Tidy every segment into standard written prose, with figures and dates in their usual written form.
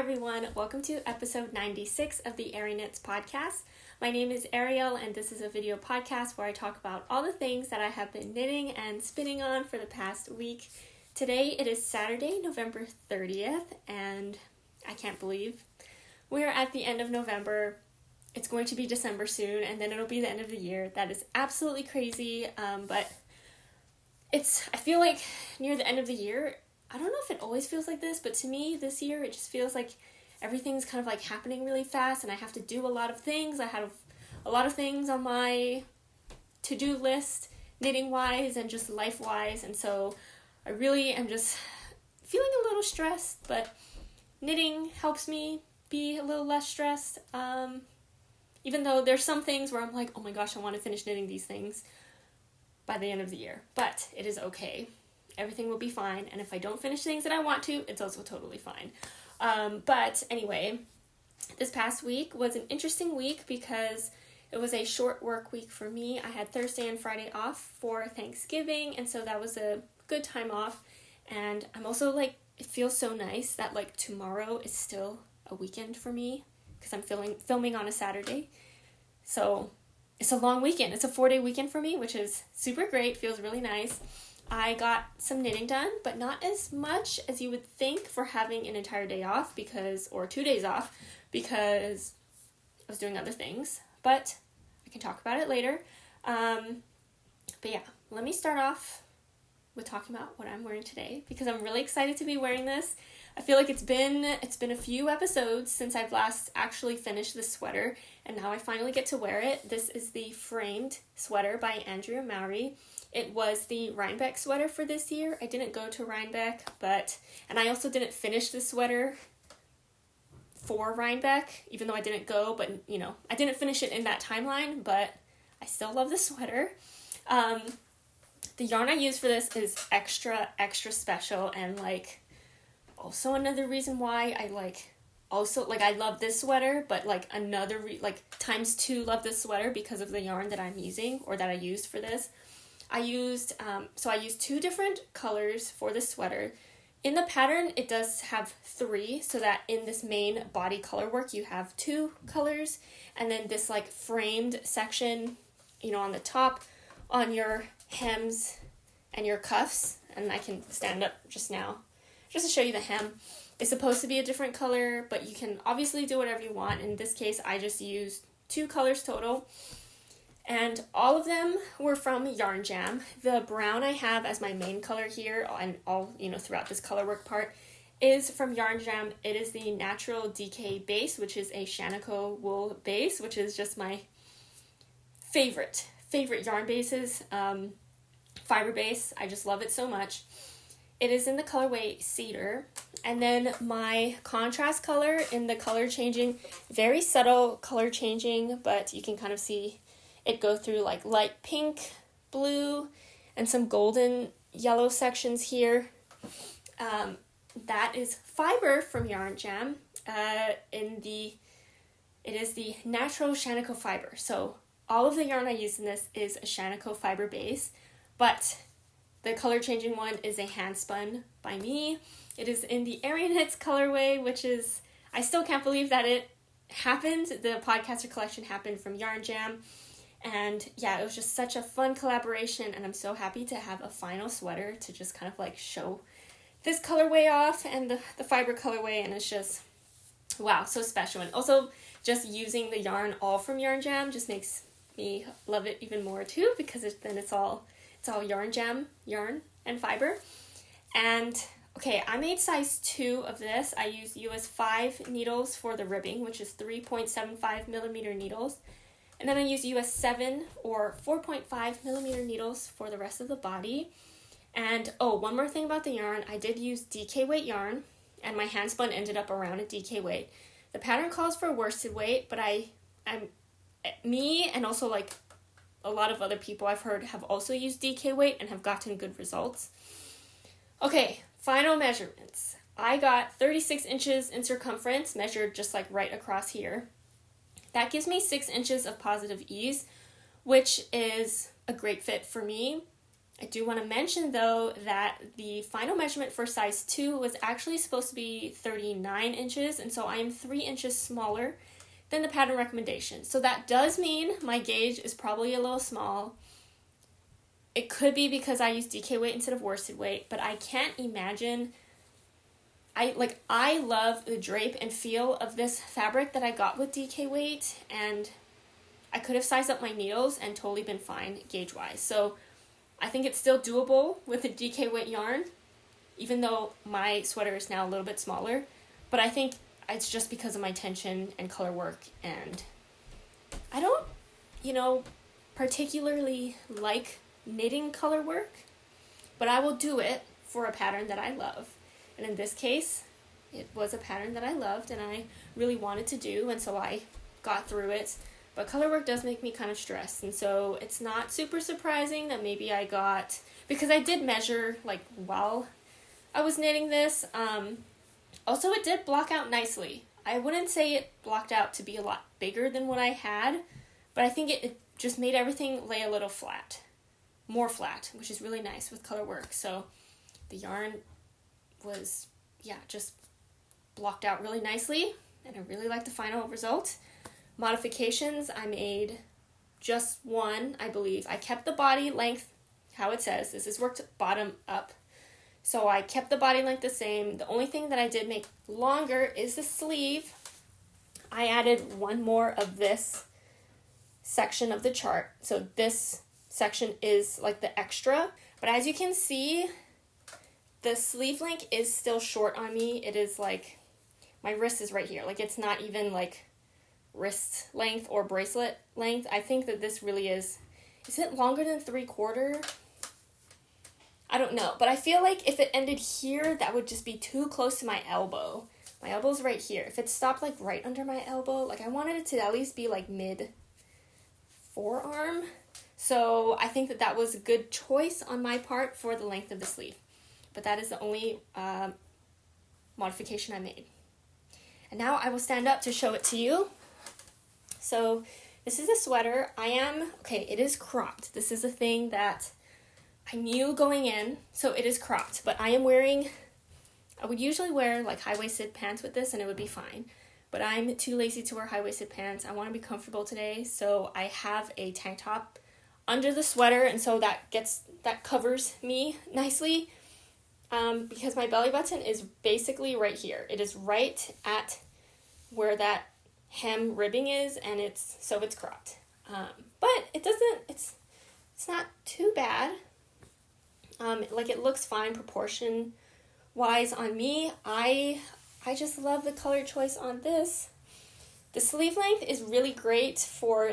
everyone, welcome to episode 96 of the Arieknits podcast. My name is Ariel and this is a video podcast where I talk about all the things that I have been knitting and spinning on for the past week. Today it is Saturday, November 30th, and I can't believe we're at the end of November. It's going to be December soon, and then it'll be the end of the year. That is absolutely crazy, but I feel like near the end of the year, I don't know if it always feels like this, but to me this year it just feels like everything's kind of like happening really fast and I have to do a lot of things. I have a lot of things on my to-do list, knitting-wise and just life-wise, and so I really am just feeling a little stressed, but knitting helps me be a little less stressed, even though there's some things where I'm like, oh my gosh, I want to finish knitting these things by the end of the year, but it is okay. Everything will be fine, and if I don't finish things that I want to, it's also totally fine. But anyway, this past week was an interesting week because it was a short work week for me. I had Thursday and Friday off for Thanksgiving, and so that was a good time off. And I'm also like, it feels so nice that like tomorrow is still a weekend for me because I'm filming on a Saturday. So it's a long weekend. It's a 4-day weekend for me, which is super great. Feels really nice. I got some knitting done, but not as much as you would think for having an entire day off or 2 days off because I was doing other things, but I can talk about it later. But yeah, let me start off with talking about what I'm wearing today because I'm really excited to be wearing this. I feel like it's been a few episodes since I've last actually finished this sweater, and now I finally get to wear it. This is the framed sweater by Andrea Mowry. It was the Rhinebeck sweater for this year. I didn't go to Rhinebeck, and I also didn't finish the sweater for Rhinebeck, even though I didn't go, but I didn't finish it in that timeline, but I still love the sweater. The yarn I use for this is extra, extra special, and also another reason why I I love this sweater, but another times 2 love this sweater because of the yarn that I'm using or that I used for this. I used 2 different colors for the sweater. In the pattern, it does have 3, so that in this main body color work, you have 2 colors, and then this framed section, on the top, on your hems and your cuffs, and I can stand up just now, just to show you the hem. It's supposed to be a different color, but you can obviously do whatever you want. In this case, I just used 2 colors total. And all of them were from Yarn Jam. The brown I have as my main color here, and all, throughout this color work part, is from Yarn Jam. It is the Natural DK base, which is a Shaniko wool base, which is just my favorite yarn bases. Fiber base, I just love it so much. It is in the colorway Cedar. And then my contrast color in the color changing, very subtle color changing, but you can kind of see it go through light pink, blue, and some golden yellow sections here. That is fiber from Yarn Jam. It is the natural Shaniko fiber. So all of the yarn I use in this is a Shaniko fiber base, but the color changing one is a Handspun by me. It is in the Arieknits colorway, which is, I still can't believe that it happened. The podcaster collection happened from Yarn Jam. And yeah, it was just such a fun collaboration, and I'm so happy to have a final sweater to just kind of show this colorway off and the fiber colorway, and it's just, wow, so special. And also just using the yarn all from Yarn Jam just makes me love it even more too, because then it's all Yarn Jam yarn and fiber. And okay, I made size 2 of this. I used US 5 needles for the ribbing, which is 3.75 millimeter needles. And then I used US 7 or 4.5 millimeter needles for the rest of the body. And one more thing about the yarn, I did use DK weight yarn, and my handspun ended up around a DK weight. The pattern calls for worsted weight, but me and also a lot of other people I've heard have also used DK weight and have gotten good results. Okay, final measurements. I got 36 inches in circumference, measured just right across here. That gives me 6 inches of positive ease, which is a great fit for me. I do want to mention though that the final measurement for size 2 was actually supposed to be 39 inches, and so I am 3 inches smaller than the pattern recommendation. So that does mean my gauge is probably a little small. It could be because I use DK weight instead of worsted weight, but I can't imagine. I love the drape and feel of this fabric that I got with DK weight, and I could have sized up my needles and totally been fine gauge wise. So I think it's still doable with a DK weight yarn, even though my sweater is now a little bit smaller. But I think it's just because of my tension and color work, and I don't, particularly like knitting color work, but I will do it for a pattern that I love. And in this case, it was a pattern that I loved and I really wanted to do, and so I got through it. But color work does make me kind of stressed, and so it's not super surprising that maybe I got, because I did measure while I was knitting this. Also, it did block out nicely. I wouldn't say it blocked out to be a lot bigger than what I had, but I think it just made everything lay a little flat. More flat, which is really nice with color work. So the yarn was, just blocked out really nicely, and I really like the final result. Modifications, I made just one, I believe. I kept the body length, how it says. This is worked bottom up. So I kept the body length the same. The only thing that I did make longer is the sleeve. I added one more of this section of the chart. So this section is the extra. But as you can see, the sleeve length is still short on me. It is my wrist is right here. It's not even wrist length or bracelet length. I think that this really is it longer than 3/4? I don't know, but I feel like if it ended here, that would just be too close to my elbow. My elbow's right here. If it stopped right under my elbow, I wanted it to at least be mid forearm. So I think that was a good choice on my part for the length of the sleeve. But that is the only modification I made. And now I will stand up to show it to you. So this is a sweater. It is cropped. This is a thing that I knew going in, so it is cropped. But I would usually wear high-waisted pants with this and it would be fine. But I'm too lazy to wear high-waisted pants. I want to be comfortable today, so I have a tank top under the sweater, and so that covers me nicely. Because my belly button is basically right here. It is right at where that hem ribbing is, and it's cropped. But it's not too bad. It looks fine proportion wise on me. I just love the color choice on this. The sleeve length is really great for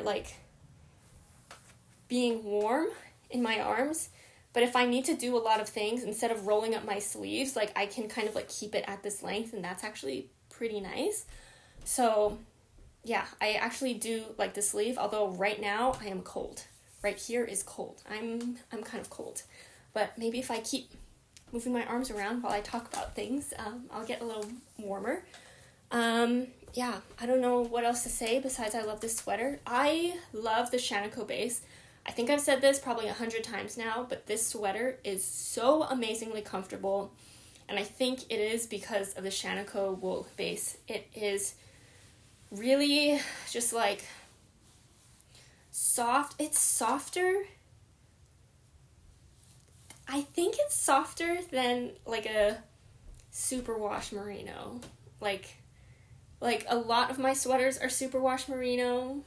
being warm in my arms. But if I need to do a lot of things, instead of rolling up my sleeves, I can kind of keep it at this length, and that's actually pretty nice. So yeah, I actually do like the sleeve, although right now I am cold. Right here is cold. I'm kind of cold. But maybe if I keep moving my arms around while I talk about things, I'll get a little warmer. I don't know what else to say besides I love this sweater. I love the Shaniko base. I think I've said this probably 100 times now, but this sweater is so amazingly comfortable, and I think it is because of the Shaniko wool base. It is really just soft. It's softer. I think it's softer than a superwash merino. A lot of my sweaters are superwash merino.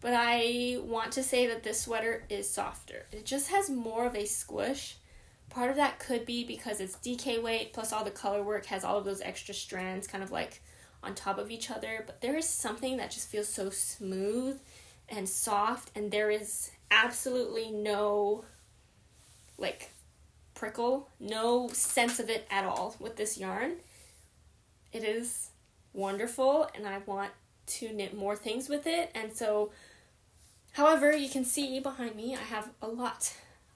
But I want to say that this sweater is softer. It just has more of a squish. Part of that could be because it's DK weight, plus all the color work has all of those extra strands kind of on top of each other. But there is something that just feels so smooth and soft, and there is absolutely no prickle, no sense of it at all with this yarn. It is wonderful, and I want to knit more things with it. And so, however, you can see behind me I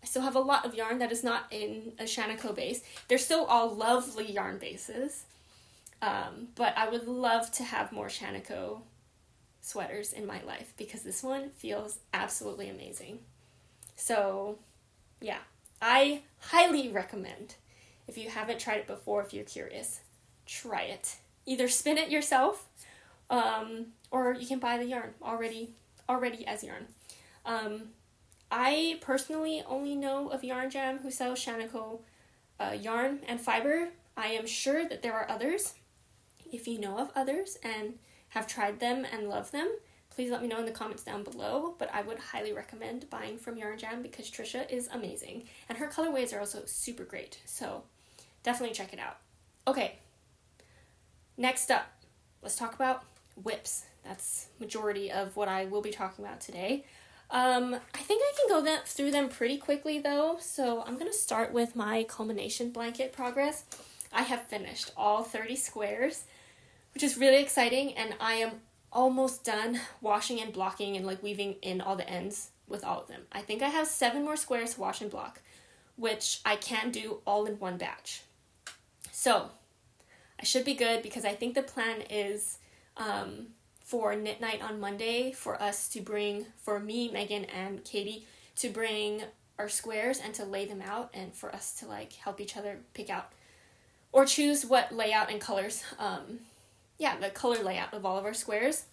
still have a lot of yarn that is not in a Shaniko base. They're still all lovely yarn bases, but I would love to have more Shaniko sweaters in my life because this one feels absolutely amazing. So yeah, I highly recommend, if you haven't tried it before, if you're curious, try it. Either spin it yourself, or you can buy the yarn already as yarn. I personally only know of Yarn Jam who sells Shaniko yarn and fiber. I am sure that there are others. If you know of others and have tried them and love them, please let me know in the comments down below. But I would highly recommend buying from Yarn Jam because Trisha is amazing. And her colorways are also super great. So definitely check it out. Okay, next up, let's talk about whips. That's majority of what I will be talking about today. I think I can go through them pretty quickly though. So I'm going to start with my Culmination blanket progress. I have finished all 30 squares, which is really exciting, and I am almost done washing and blocking and like weaving in all the ends with all of them. I think I have 7 more squares to wash and block, which I can do all in one batch. So I should be good because I think the plan is for knit night on Monday for us to bring, for me, Megan, and Katie to bring our squares and to lay them out, and for us to like help each other pick out or choose what layout and colors, the color layout of all of our squares.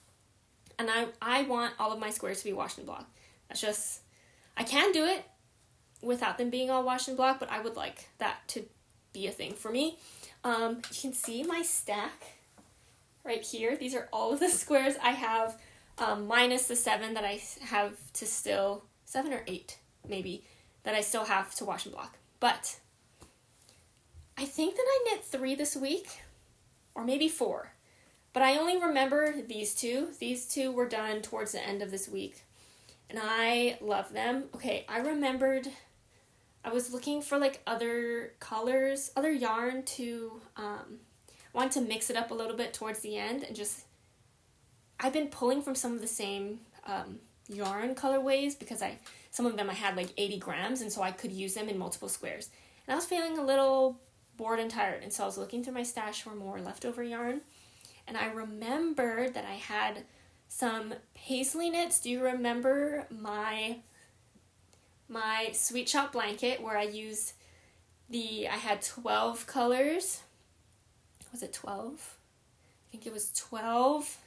And I want all of my squares to be washed and blocked. That's just, I can do it without them being all washed and blocked, but I would like that to be a thing for me. You can see my stack right here. These are all of the squares I have, minus the 7 that I have to still, 7 or 8 maybe, that I still have to wash and block. But I think that I knit 3 this week, or maybe 4. But I only remember these two. These 2 were done towards the end of this week, and I love them. Okay, I remembered I was looking for like other colors, other yarn to, want to mix it up a little bit towards the end, and just, I've been pulling from some of the same yarn colorways because some of them I had like 80 grams, and so I could use them in multiple squares. And I was feeling a little bored and tired, and so I was looking through my stash for more leftover yarn, and I remembered that I had some paisley knits. Do you remember my Sweet Shop blanket where I used I had 12 colors? Was it 12? I think it was 12.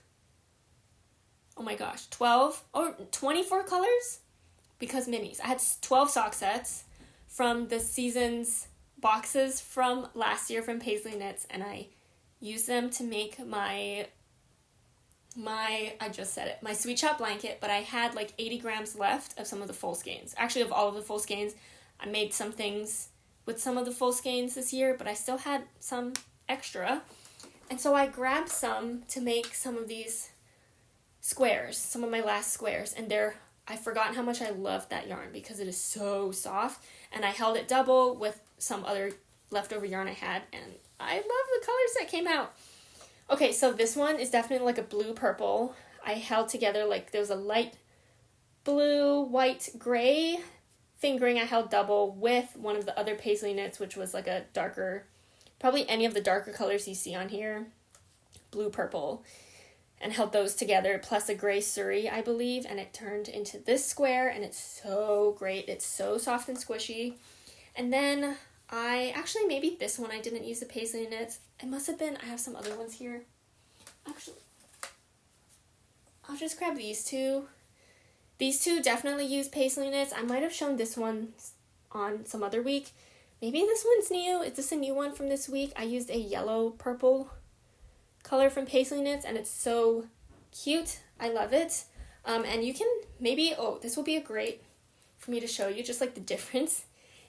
Oh my gosh, 12 or 24 colors? Because minis. I had 12 sock sets from the season's boxes from last year from Paisley Knits, and I used them to make my Sweet Shop blanket, but I had like 80 grams left of some of the full skeins. Actually, of all of the full skeins. I made some things with some of the full skeins this year, but I still had some extra. And so I grabbed some to make some of these squares, some of my last squares, and I've forgotten how much I loved that yarn because it is so soft, and I held it double with some other leftover yarn I had, and I love the colors that came out. Okay, so this one is definitely like a blue purple. I held together like there was a light blue, white, gray fingering I held double with one of the other paisley knits, which was like a darker, probably any of the darker colors you see on here, blue, purple, and held those together, plus a gray Suri, I believe, and it turned into this square, and it's so great. It's so soft and squishy. And then maybe this one I didn't use the paisley knits. It must have been, I have some other ones here. Actually, I'll just grab these 2. These 2 definitely use paisley knits. I might have shown this one on some other week. Maybe this one's new. Is this a new one from this week? I used a yellow purple color from Paisley Knits, and it's so cute. I love it. And you can maybe, this will be a great for me to show you just like the difference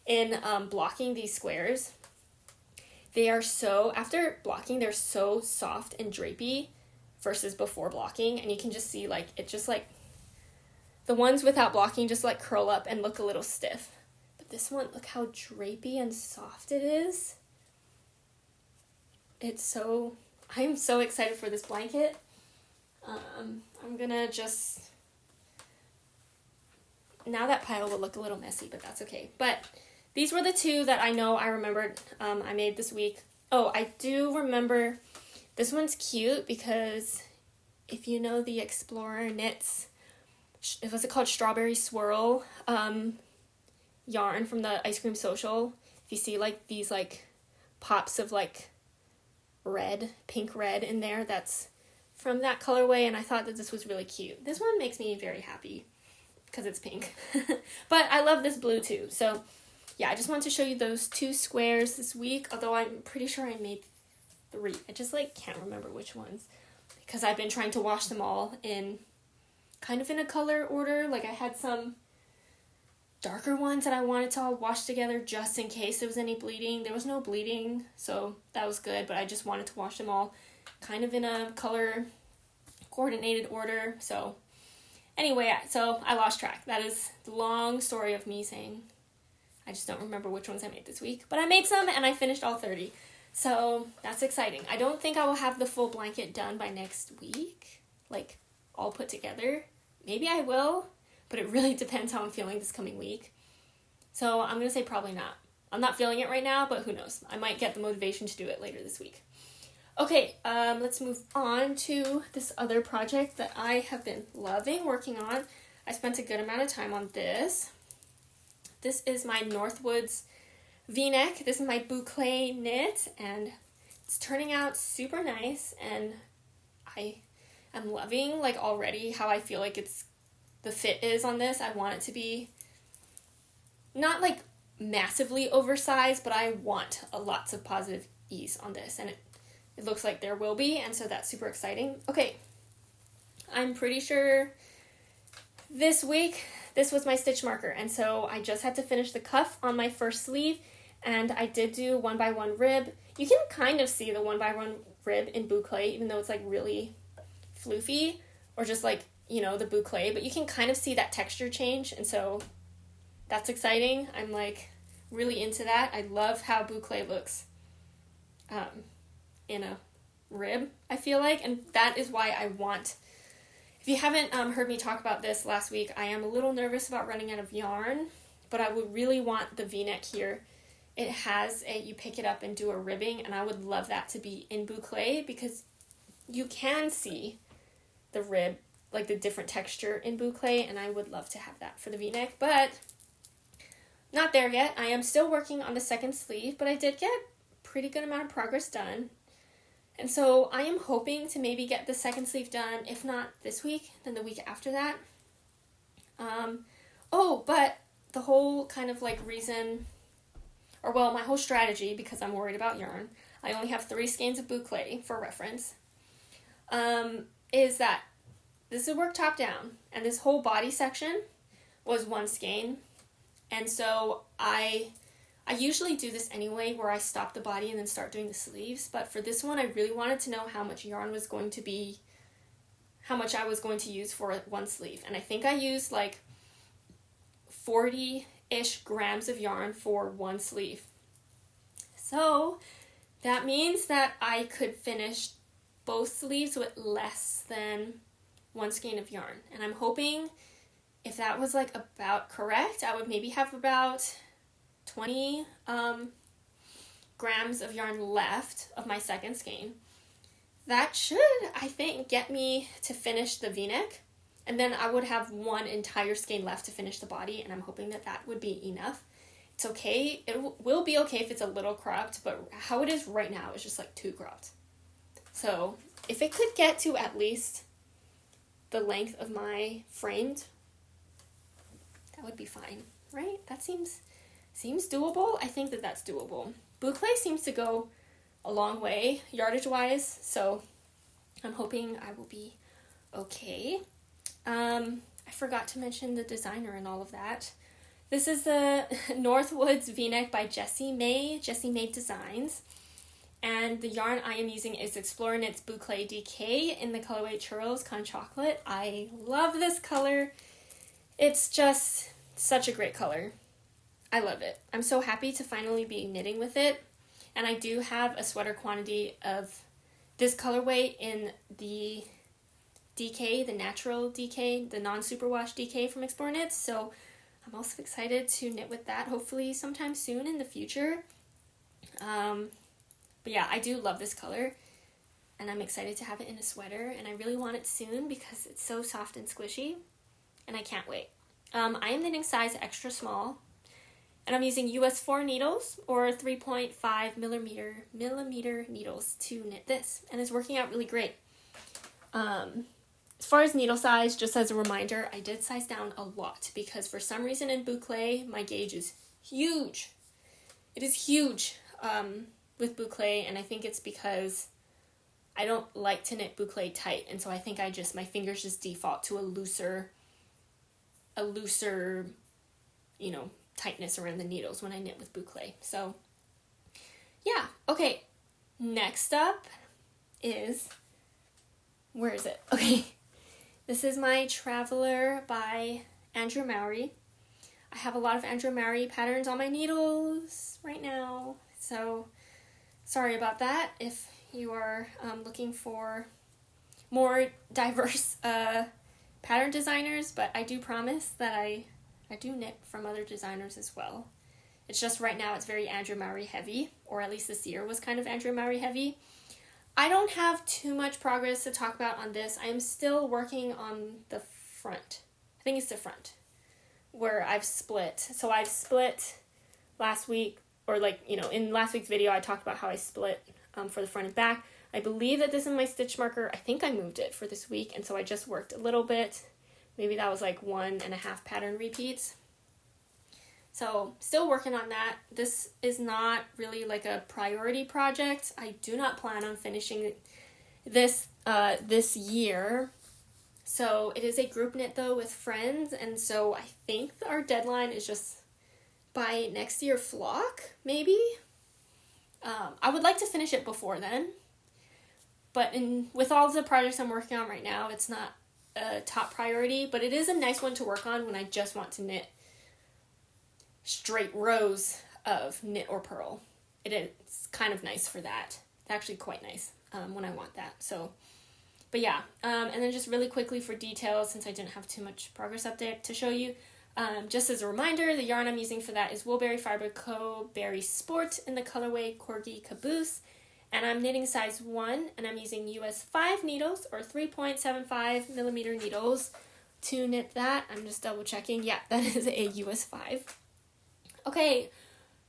in blocking these squares. They are after blocking, they're so soft and drapey versus before blocking, and you can just see like, it just like, the ones without blocking just like curl up and look a little stiff. But this one, look how drapey and soft it is. I'm so excited for this blanket. I'm gonna now that pile will look a little messy, but that's okay. But these were the 2 that I know I remembered I made this week. Oh, I do remember this one's cute because if you know the Explorer Knits, was it called Strawberry Swirl yarn from the Ice Cream Social. If you see like these like pops of like pink red in there, that's from that colorway, and I thought that this was really cute. This one makes me very happy because it's pink. But I love this blue too. So yeah, I just wanted to show you those 2 squares this week, although I'm pretty sure I made 3. I just like can't remember which ones because I've been trying to wash them all in kind of in a color order. Like I had some darker ones that I wanted to all wash together just in case there was any bleeding. There was no bleeding, so that was good, but I just wanted to wash them all kind of in a color coordinated order. So anyway, so I lost track. That is the long story of me saying I just don't remember which ones I made this week, but I made some and I finished all 30. So that's exciting. I don't think I will have the full blanket done by next week, like all put together. Maybe I will, but it really depends how I'm feeling this coming week. So I'm going to say probably not. I'm not feeling it right now, but who knows? I might get the motivation to do it later this week. Okay, let's move on to this other project that I have been loving working on. I spent a good amount of time on this. This is my Northwoods V-neck. This is my Bouquet knit, and it's turning out super nice, and I am loving like already how I feel like the fit is on this. I want it to be not like massively oversized, but I want lots of positive ease on this, and it looks like there will be, and so that's super exciting. Okay, I'm pretty sure this week this was my stitch marker, and so I just had to finish the cuff on my first sleeve, and I did do 1x1 rib. You can kind of see the 1x1 rib in Bouquet, even though it's like really floofy, or just like, you know, the Bouquet, but you can kind of see that texture change, and so that's exciting. I'm like really into that. I love how Bouquet looks in a rib, I feel like, and that is why I want, if you haven't heard me talk about this last week, I am a little nervous about running out of yarn, but I would really want the V-neck here. It has you pick it up and do a ribbing, and I would love that to be in Bouquet because you can see the rib, like the different texture in Bouquet, and I would love to have that for the V-neck, but not there yet. I am still working on the second sleeve, but I did get a pretty good amount of progress done. And so I am hoping to maybe get the second sleeve done, if not this week, then the week after that. But the whole kind of like reason, or well, my whole strategy, because I'm worried about yarn, I only have 3 skeins of Bouquet for reference, is that this is work top down, and this whole body section was 1 skein, and so I usually do this anyway, where I stop the body and then start doing the sleeves, but for this one, I really wanted to know how much yarn was going to be, how much I was going to use for 1 sleeve, and I think I used like 40-ish grams of yarn for 1 sleeve. So that means that I could finish both sleeves with less than 1 skein of yarn, and I'm hoping if that was like about correct, I would maybe have about 20 grams of yarn left of my second skein. That should, I think, get me to finish the V-neck, and then I would have 1 entire skein left to finish the body, and I'm hoping that that would be enough. It's okay, it will be okay if it's a little cropped, but how it is right now is just like too cropped. So if it could get to at least the length of my framed, that would be fine, right? That seems doable. I think that that's doable. Bouquet seems to go a long way yardage wise, so I'm hoping I will be okay. I forgot to mention the designer and all of that. This is the Northwoods V-neck by Jessie Maed Designs, and the yarn I am using is Explorer Knits Boucle DK in the colorway Churros Con Chocolate. I love this color. It's just such a great color. I love it. I'm so happy to finally be knitting with it, and I do have a sweater quantity of this colorway in the DK, the natural DK, the non-superwash DK from Explorer Knits, so I'm also excited to knit with that, hopefully sometime soon in the future. But yeah, I do love this color, and I'm excited to have it in a sweater, and I really want it soon because it's so soft and squishy, and I can't wait. I am knitting size extra small, And I'm using US 4 needles or 3.5 millimeter needles to knit this. And it's working out really great. As far as needle size, just as a reminder, I did size down a lot because for some reason in Bouquet, my gauge is huge. It is huge with Bouquet, and I think it's because I don't like to knit Bouquet tight, and so I think my fingers just default to a looser, tightness around the needles when I knit with Bouquet. So, yeah. Okay, next up is, where is it? Okay, this is my Traveler by Andrea Mowry. I have a lot of Andrea Mowry patterns on my needles right now, so sorry about that if you are looking for more diverse pattern designers, but I do promise that I do knit from other designers as well. It's just right now it's very Andrea Mowry heavy, or at least this year was kind of Andrea Mowry heavy. I don't have too much progress to talk about on this. I am still working on the front. I think it's the front where I've split. So I've split last week, or in last week's video I talked about how I split for the front and back. I believe that this is my stitch marker. I think I moved it for this week, and so I just worked a little bit. Maybe that was like 1.5 pattern repeats. So still working on that. This is not really like a priority project. I do not plan on finishing this this year. So it is a group knit though with friends, and so I think our deadline is just by next year flock, maybe. I would like to finish it before then, but with all the projects I'm working on right now, it's not a top priority, but it is a nice one to work on when I just want to knit straight rows of knit or purl. It's kind of nice for that. It's actually quite nice when I want that. So, but yeah, and then just really quickly for details, since I didn't have too much progress update to show you, just as a reminder, the yarn I'm using for that is Woolberry Fiber Co. Berry Sport in the colorway Corgi Caboose, and I'm knitting size 1, and I'm using US 5 needles or 3.75 millimeter needles to knit that. I'm just double checking. Yeah, that is a US 5. Okay,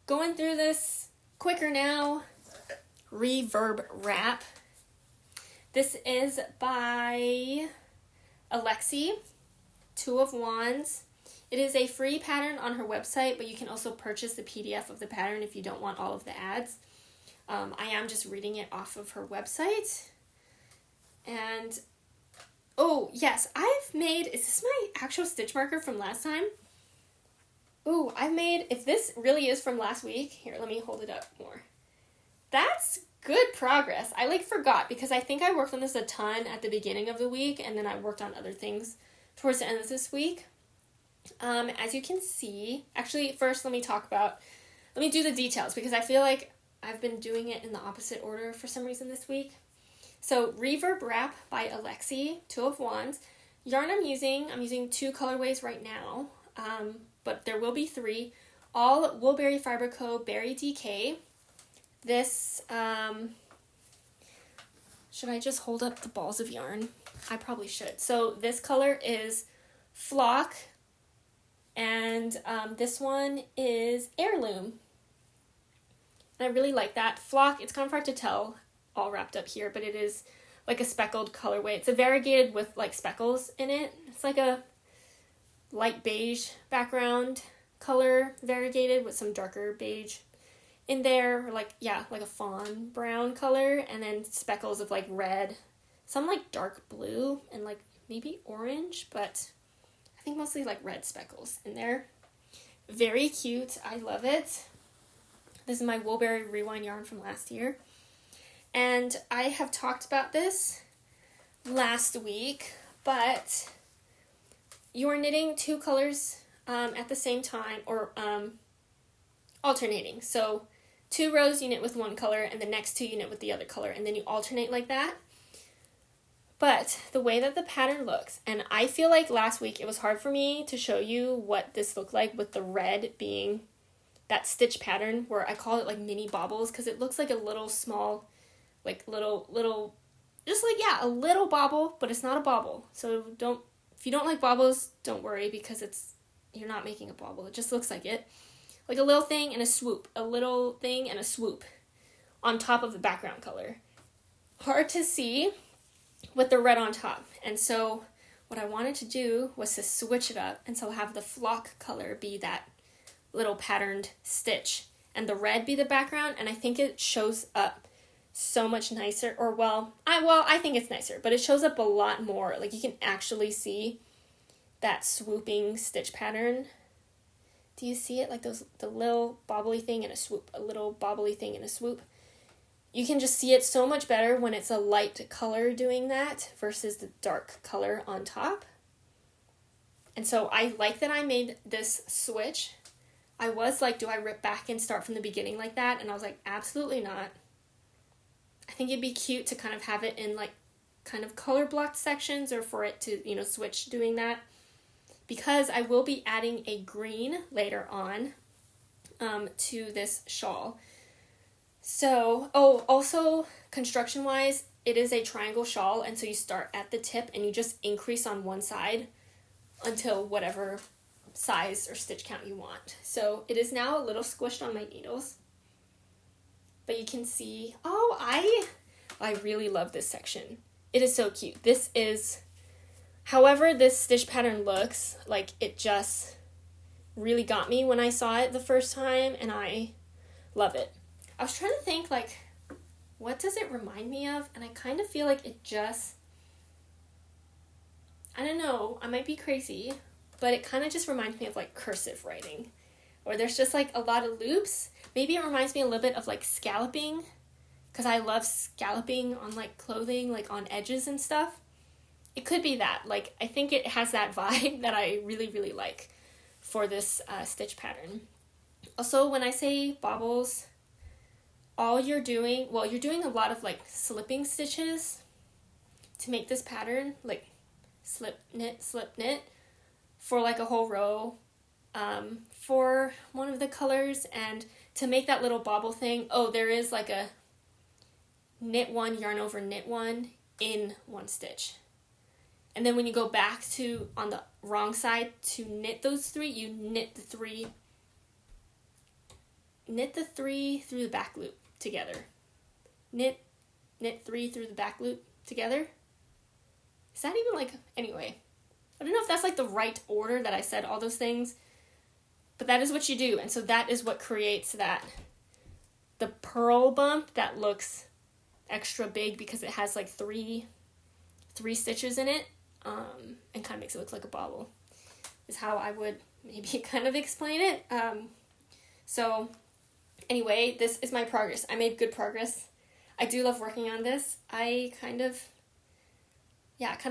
going through this quicker now. Reverb Wrap. This is by Alexi, 2 of Wands. It is a free pattern on her website, but you can also purchase the PDF of the pattern if you don't want all of the ads. I am just reading it off of her website. And, oh, yes, I've made, is this my actual stitch marker from last time? Ooh, I've made, if this really is from last week, here, let me hold it up more. That's good progress. I forgot because I think I worked on this a ton at the beginning of the week, and then I worked on other things towards the end of this week. As you can see, actually, first let me do the details because I feel like I've been doing it in the opposite order for some reason this week. So, Reverb Wrap by Alexi, 2 of Wands. Yarn I'm using 2 colorways right now. But there will be 3, all Woolberry Fiber Co. Berry DK. This, should I just hold up the balls of yarn? I probably should. So this color is Flock, and this one is Heirloom. And I really like that. Flock, it's kind of hard to tell all wrapped up here, but it is like a speckled colorway. It's a variegated with like speckles in it. It's like a light beige background color, variegated with some darker beige in there, like a fawn brown color, and then speckles of like red, some like dark blue, and like maybe orange, but I think mostly like red speckles in there. Very cute. I love it. This is my Woolberry Rewind yarn from last year, and I have talked about this last week, but you are knitting 2 colors at the same time, or alternating. So 2 rows you knit with 1 color, and the next 2 you knit with the other color, and then you alternate like that. But the way that the pattern looks, and I feel like last week it was hard for me to show you what this looked like with the red being that stitch pattern where I call it like mini baubles, because it looks like a little small, like little, just like, yeah, a little bauble, but it's not a bauble. So if you don't like baubles, don't worry, because you're not making a bauble. It just looks like it. like a little thing and a swoop, a little thing and a swoop on top of the background color. Hard to see with the red on top. And so what I wanted to do was to switch it up, and so have the flock color be that little patterned stitch and the red be the background, and I think it shows up so much nicer, or I think it's nicer, but it shows up a lot more. Like, you can actually see that swooping stitch pattern. Do you see it? Like the little bobbly thing and a swoop, a little bobbly thing and a swoop. You can just see it so much better when it's a light color doing that versus the dark color on top. And so I like that I made this switch. I was like, do I rip back and start from the beginning like that? And I was like, absolutely not. I think it'd be cute to kind of have it in like kind of color blocked sections, or for it to, switch doing that. Because I will be adding a green later on to this shawl. So, also construction-wise, it is a triangle shawl, and so you start at the tip and you just increase on one side until whatever size or stitch count you want. So it is now a little squished on my needles, but you can see, I really love this section. It is so cute. This is, however this stitch pattern looks, like, it just really got me when I saw it the first time, and I love it. I was trying to think, like, what does it remind me of? And I kind of feel like it just, I don't know, I might be crazy, but it kind of just reminds me of, like, cursive writing. Or there's just, like, a lot of loops. Maybe it reminds me a little bit of, like, scalloping, because I love scalloping on, like, clothing, like, on edges and stuff. It could be that. Like, I think it has that vibe that I really, really like for this stitch pattern. Also, when I say bobbles, you're doing a lot of, like, slipping stitches to make this pattern, like slip knit for, like, a whole row for one of the colors. And to make that little bobble thing, there is like a knit one, yarn over knit one in one stitch. And then when you go back to, on the wrong side, to knit those three, you knit the three through the back loop together. Knit 3 through the back loop together. Is that even, like, anyway, I don't know if that's, like, the right order that I said all those things, but that is what you do. And so that is what creates the purl bump that looks extra big, because it has, like, three stitches in it, and kind of makes it look like a bobble, is how I would maybe kind of explain it. So anyway, this is my progress. I made good progress. I do love working on this. I kind of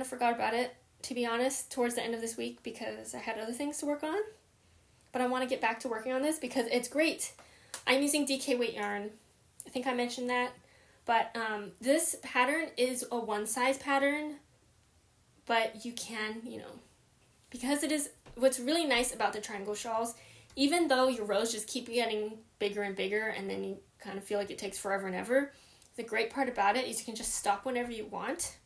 forgot about it, to be honest, towards the end of this week, because I had other things to work on. But I want to get back to working on this because it's great. I'm using DK weight yarn. I think I mentioned that. But this pattern is a one size pattern, but you can, because it is, what's really nice about the triangle shawls, even though your rows just keep getting bigger and bigger, and then you kind of feel like it takes forever and ever, the great part about it is you can just stop whenever you want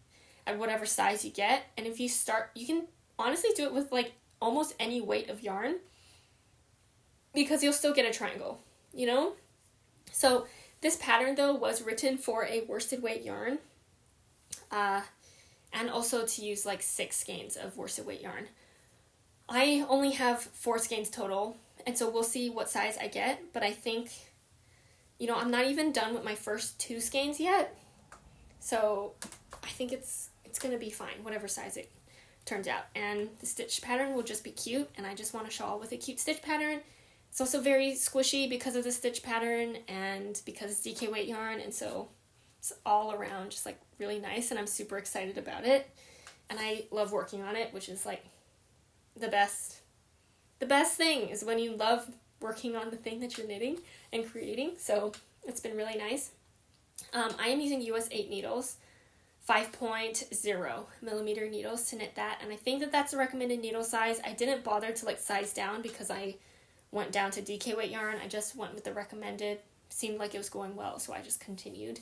at whatever size you get. And if you start, you can honestly do it with, like, almost any weight of yarn, because you'll still get a triangle, So this pattern, though, was written for a worsted weight yarn, and also to use, like, 6 skeins of worsted weight yarn. I only have 4 skeins total, and so we'll see what size I get, but I think, I'm not even done with my first 2 skeins yet, so I think it's going to be fine, whatever size it turns out. And the stitch pattern will just be cute, and I just want a shawl with a cute stitch pattern. It's also very squishy because of the stitch pattern and because it's DK weight yarn, and so it's all around just, like, really nice, and I'm super excited about it. And I love working on it, which is, like, the best thing is when you love working on the thing that you're knitting and creating. So it's been really nice. I am using US 8 needles, 5.0 millimeter needles to knit that, and I think that that's a recommended needle size. I didn't bother to, like, size down because I went down to DK weight yarn. I just went with the recommended. Seemed like it was going well, so I just continued.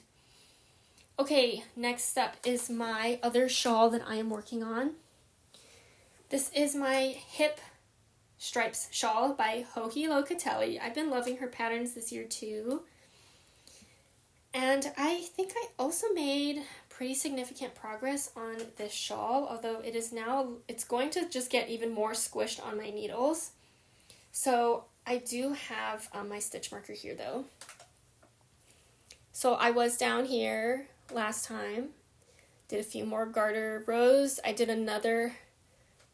Okay, next up is my other shawl that I am working on. This is my hip Stripes Shawl by Locatelli. I've been loving her patterns this year too. And I think I also made pretty significant progress on this shawl, although it's going to just get even more squished on my needles. So I do have my stitch marker here though. So I was down here last time, did a few more garter rows. I did another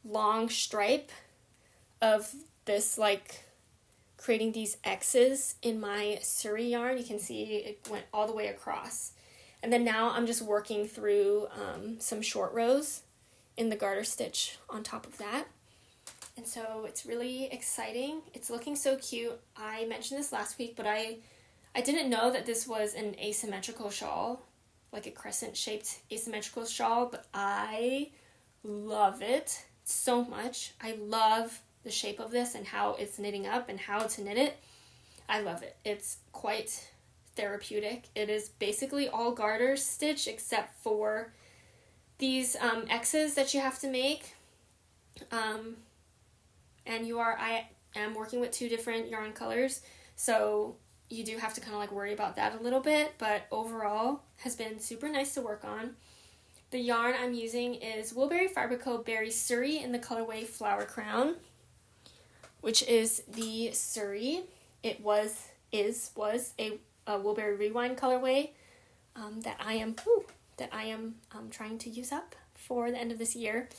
long stripe of this, like, creating these X's in my Suri yarn. You can see it went all the way across. And then now I'm just working through some short rows in the garter stitch on top of that. And so it's really exciting. It's looking so cute. I mentioned this last week, but I didn't know that this was an asymmetrical shawl, like a crescent-shaped asymmetrical shawl, but I love it so much. I love the shape of this and how it's knitting up and how to knit it. I love it. It's quite therapeutic. It is basically all garter stitch except for these X's that you have to make. And I am working with 2 different yarn colors, so you do have to kind of like worry about that a little bit, but overall has been super nice to work on. The yarn I'm using is Woolberry Fiberco Berry Suri in the colorway Flower Crown, which is the Suri. It was a Woolberry Rewind colorway that I am trying to use up for the end of this year.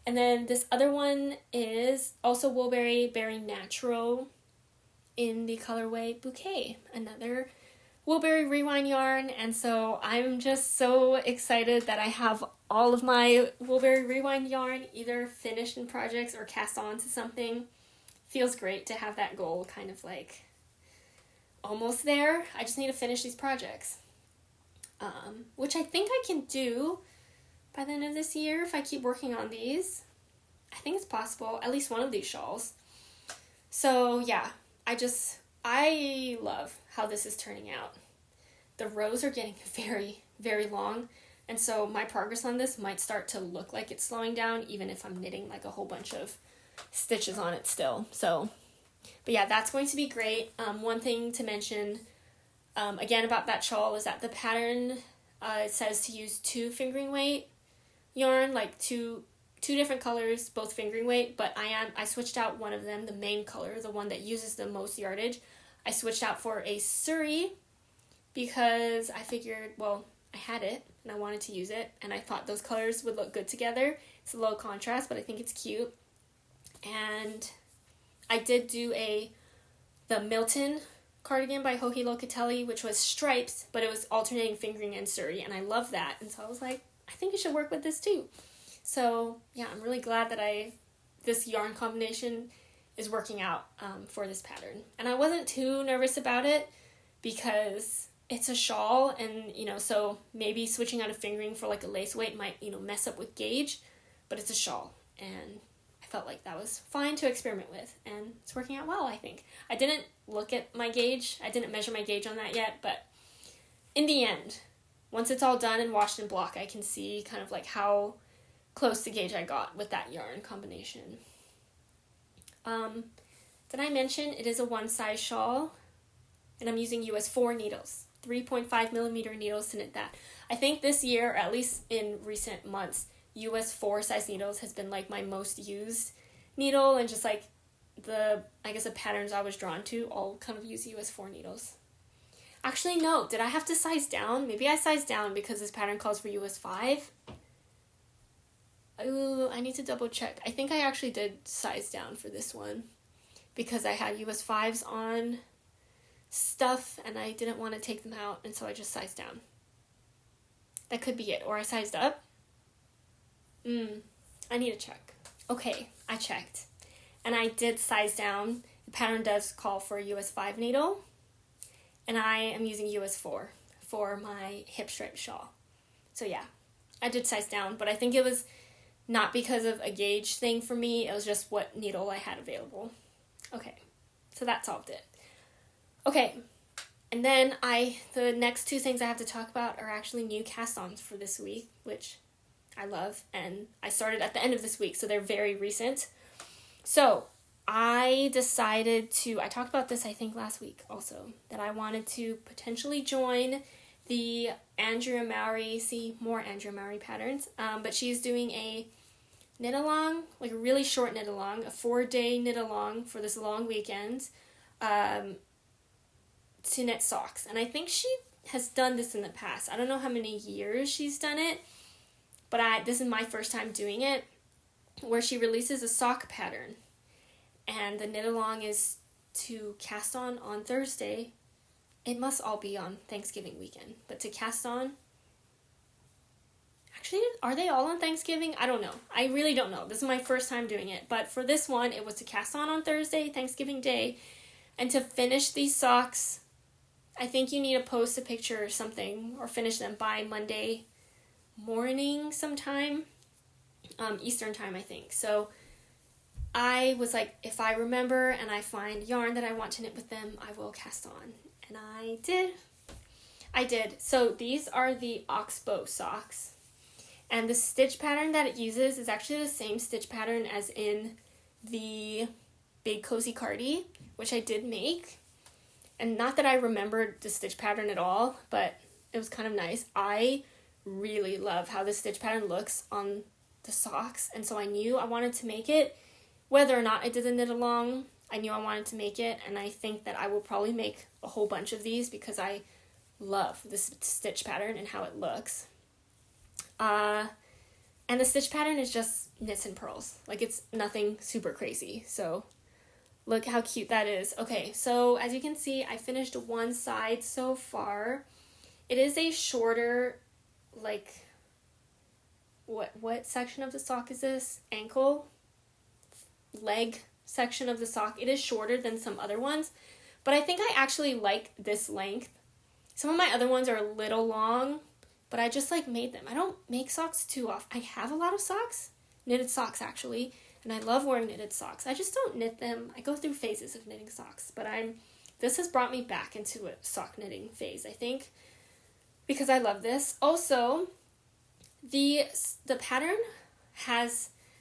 And then this other one is also Woolberry Berry Natural in the colorway Bouquet, another Woolberry Rewind yarn. And so I'm just so excited that I have all of my Woolberry Rewind yarn either finished in projects or cast on to something. Feels great to have that goal kind of like almost there. I just need to finish these projects, which I think I can do by the end of this year if I keep working on these. I think it's possible, at least one of these shawls. So yeah, I love how this is turning out. The rows are getting very, very long, and so my progress on this might start to look like it's slowing down even if I'm knitting like a whole bunch of stitches on it still. So, but yeah, that's going to be great. One thing to mention again about that shawl is that the pattern it says to use 2 fingering weight yarn, like two different colors, both fingering weight, but I switched out one of them, the main color, the one that uses the most yardage. I switched out for a Suri because I figured, well, I had it and I wanted to use it, and I thought those colors would look good together. It's a low contrast, but I think it's cute. And I did do the Milton cardigan by Locatelli, which was stripes, but it was alternating fingering and Suri, and I love that. And so I was like, I think it should work with this too. So yeah, I'm really glad that this yarn combination is working out for this pattern. And I wasn't too nervous about it because it's a shawl, and so maybe switching out of fingering for like a lace weight might mess up with gauge, but it's a shawl, and I felt like that was fine to experiment with, and it's working out well, I think. I didn't look at my gauge. I didn't measure my gauge on that yet, but in the end, once it's all done and washed in block, I can see kind of like how close to gauge I got with that yarn combination. Did I mention it is a one size shawl, and I'm using US 4 needles, 3.5 millimeter needles to knit that. I think this year, or at least in recent months, US 4 size needles has been like my most used needle, and just like the patterns I was drawn to all kind of use US 4 needles. Actually, no, did I have to size down? Maybe I sized down because this pattern calls for US 5. Ooh, I need to double check. I think I actually did size down for this one because I had US 5s on stuff and I didn't want to take them out, and so I just sized down. That could be it. Or I sized up. I need to check. Okay, I checked. And I did size down. The pattern does call for a US 5 needle. And I am using US 4 for my hip stripe shawl. So yeah, I did size down, but I think it was not because of a gauge thing for me. It was just what needle I had available. Okay, so that solved it. Okay, and then the next 2 things I have to talk about are actually new cast-ons for this week, which I love, and I started at the end of this week, so they're very recent. So, I decided to, I talked about this I think last week also, that I wanted to potentially join the Andrea Mowry, see more Andrea Mowry patterns, but she's doing a knit-along, like a really short knit-along, a 4-day knit-along for this long weekend, to knit socks. And I think she has done this in the past. I don't know how many years she's done it, but this is my first time doing it, where she releases a sock pattern. And the knit-along is to cast on Thursday. It must all be on Thanksgiving weekend. But to cast on... Actually, are they all on Thanksgiving? I don't know. I really don't know. This is my first time doing it. But for this one, it was to cast on Thursday, Thanksgiving Day. And to finish these socks, I think you need to post a picture or something, or finish them by Monday morning sometime. Eastern time, I think. So I was like, if I remember and I find yarn that I want to knit with them, I will cast on. And I did. So these are the Oxbow socks. And the stitch pattern that it uses is actually the same stitch pattern as in the Big Cozy Cardi, which I did make. And not that I remembered the stitch pattern at all, but it was kind of nice. I really love how the stitch pattern looks on the socks. And so I knew I wanted to make it. Whether or not I did the knit along, I knew I wanted to make it, and I think that I will probably make a whole bunch of these because I love this stitch pattern and how it looks. And the stitch pattern is just knits and purls. Like, it's nothing super crazy. So look how cute that is. Okay, so as you can see, I finished one side so far. It is a shorter, like, what section of the sock is this? Ankle? Leg section of the sock. It is shorter than some other ones, but I think I actually like this length. Some of my other ones are a little long, but I just like made them. I don't make socks too often. I have a lot of socks, knitted socks actually, and I love wearing knitted socks. I just don't knit them. I go through phases of knitting socks, but this has brought me back into a sock knitting phase, I think, because I love this. Also, the pattern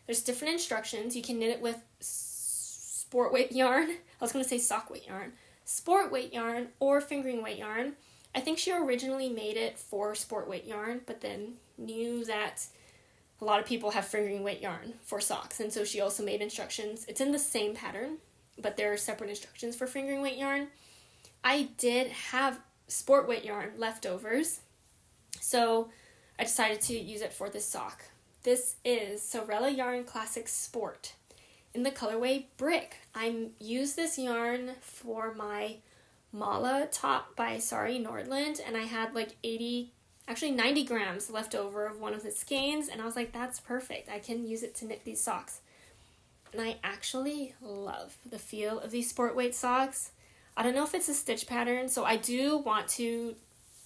there's different instructions. You can knit it with sport weight yarn. I was going to say sock weight yarn. Sport weight yarn or fingering weight yarn. I think she originally made it for sport weight yarn, but then knew that a lot of people have fingering weight yarn for socks. And so she also made instructions. It's in the same pattern, but there are separate instructions for fingering weight yarn. I did have sport weight yarn leftovers, so I decided to use it for this sock. This is Sorella Yarn Classic Sport in the colorway Brick. I used this yarn for my Mala top by Sari Nordland, and I had like 90 grams left over of one of the skeins, and I was like, that's perfect. I can use it to knit these socks. And I actually love the feel of these sport weight socks. I don't know if it's a stitch pattern, so I do want to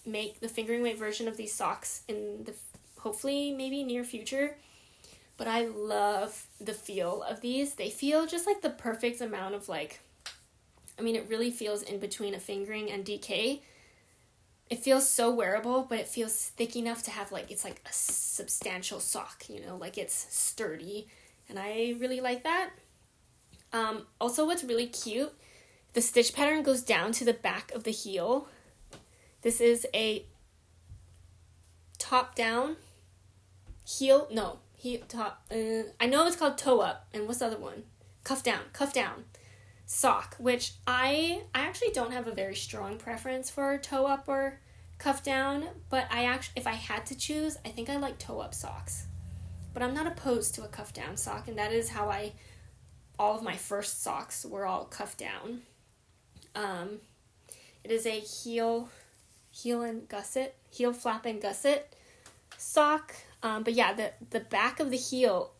make the fingering weight version of these socks in the hopefully maybe near future, but I love the feel of these. They feel just like the perfect amount of it really feels in between a fingering and DK. It feels so wearable, but it feels thick enough to have it's like a substantial sock, like it's sturdy, and I really like that. Also, what's really cute, the stitch pattern goes down to the back of the heel. This is a top down I know it's called toe up, and what's the other one? Cuff down sock, which I actually don't have a very strong preference for toe up or cuff down, but if I had to choose, I think I like toe up socks. But I'm not opposed to a cuff down sock, and that is how all of my first socks were all cuff down. It is a heel flap and gusset sock. But yeah, the back of the heel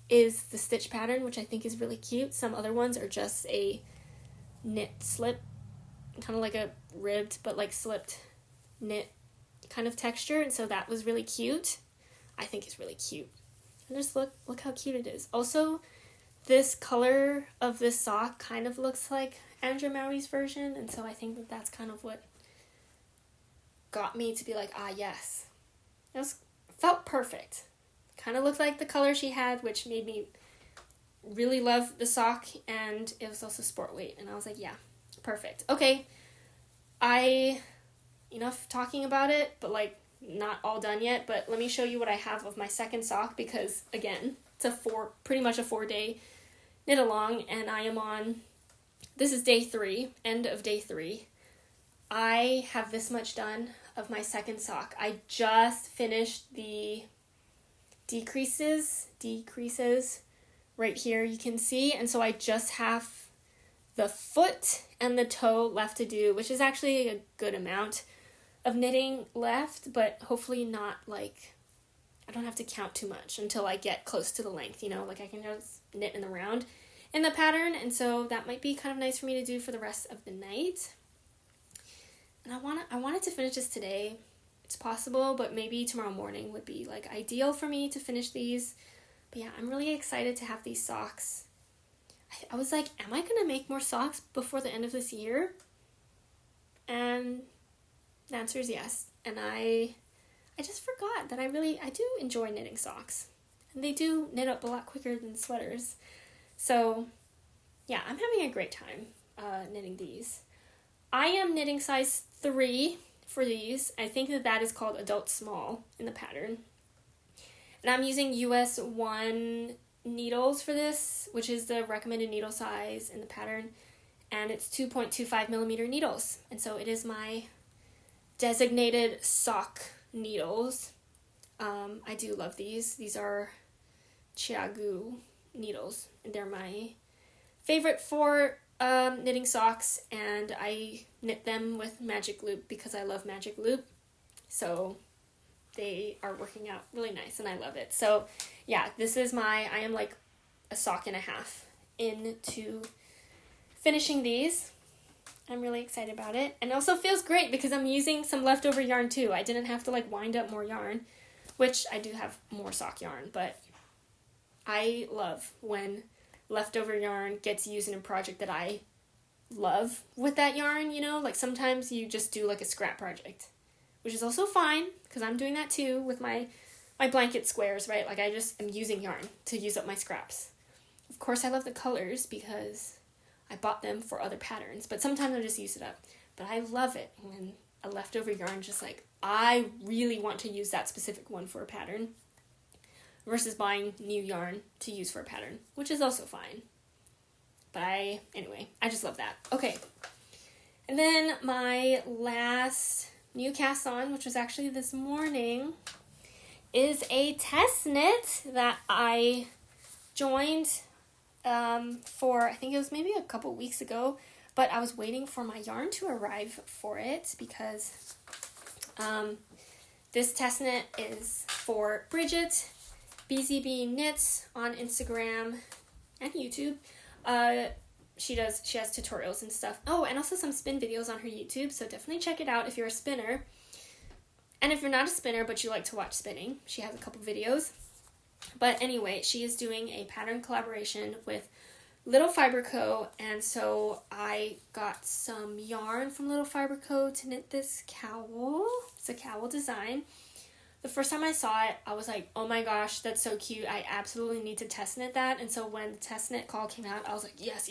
is the stitch pattern, which I think is really cute. Some other ones are just a knit slip, kind of like a ribbed but slipped knit kind of texture, and so that was really cute. I think it's really cute. And just look how cute it is. Also, this color of this sock kind of looks like Andrea Mowry's version, and so I think that's kind of what got me to be like, yes. It felt perfect. Kind of looked like the color she had, which made me really love the sock, and it was also sport weight, and I was like, yeah, perfect. Okay, enough talking about it, but like not all done yet, but let me show you what I have of my second sock, because again, it's pretty much a 4-day knit along, and I am on, this is day 3, end of day 3. I have this much done of my second sock. I just finished the decreases right here, you can see, and so I just have the foot and the toe left to do, which is actually a good amount of knitting left, but hopefully not like, I don't have to count too much until I get close to the length, like I can just knit in the round in the pattern, and so that might be kind of nice for me to do for the rest of the night. And I wanted to finish this today. It's possible, but maybe tomorrow morning would be like ideal for me to finish these. But yeah, I'm really excited to have these socks. I was like, am I gonna make more socks before the end of this year? And the answer is yes. And I just forgot that I do enjoy knitting socks. And they do knit up a lot quicker than sweaters. So yeah, I'm having a great time knitting these. I am knitting size 3 for these. I think that is called adult small in the pattern. And I'm using US 1 needles for this, which is the recommended needle size in the pattern. And it's 2.25 millimeter needles. And so it is my designated sock needles. I do love these. These are Chiagu needles. And they're my favorite for knitting socks, and I knit them with magic loop because I love magic loop, so they are working out really nice and I love it. So yeah, this is I am like a sock and a half into finishing these. I'm really excited about it, and it also feels great because I'm using some leftover yarn too. I didn't have to like wind up more yarn, which I do have more sock yarn, but I love when leftover yarn gets used in a project that I love with that yarn, like sometimes you just do like a scrap project, which is also fine because I'm doing that too with my blanket squares, right? Like I just am using yarn to use up my scraps. Of course I love the colors because I bought them for other patterns, but sometimes I just use it up. But I love it when a leftover yarn just like, I really want to use that specific one for a pattern, versus buying new yarn to use for a pattern, which is also fine. But anyway, I just love that. Okay. And then my last new cast on, which was actually this morning, is a test knit that I joined for, I think it was maybe a couple weeks ago, but I was waiting for my yarn to arrive for it because this test knit is for Bridget, BZB Knits on Instagram and YouTube. She has tutorials and stuff. Oh, and also some spin videos on her YouTube, so definitely check it out if you're a spinner. And if you're not a spinner but you like to watch spinning, she has a couple videos. But anyway, she is doing a pattern collaboration with Little Fiber Co. And so I got some yarn from Little Fiber Co. to knit this cowl. It's a cowl design. The first time I saw it, I was like, oh my gosh, that's so cute. I absolutely need to test knit that. And so when the test knit call came out, I was like, yes.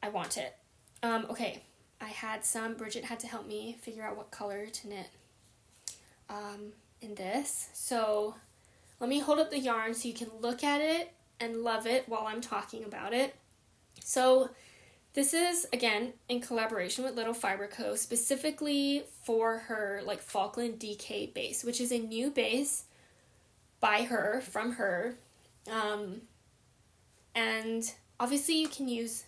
I want it. Okay, Bridget had to help me figure out what color to knit in this. So let me hold up the yarn so you can look at it and love it while I'm talking about it. So this is, again, in collaboration with Little Fiber Co., specifically for her, like, Falkland DK base, which is a new base from her. And obviously you can use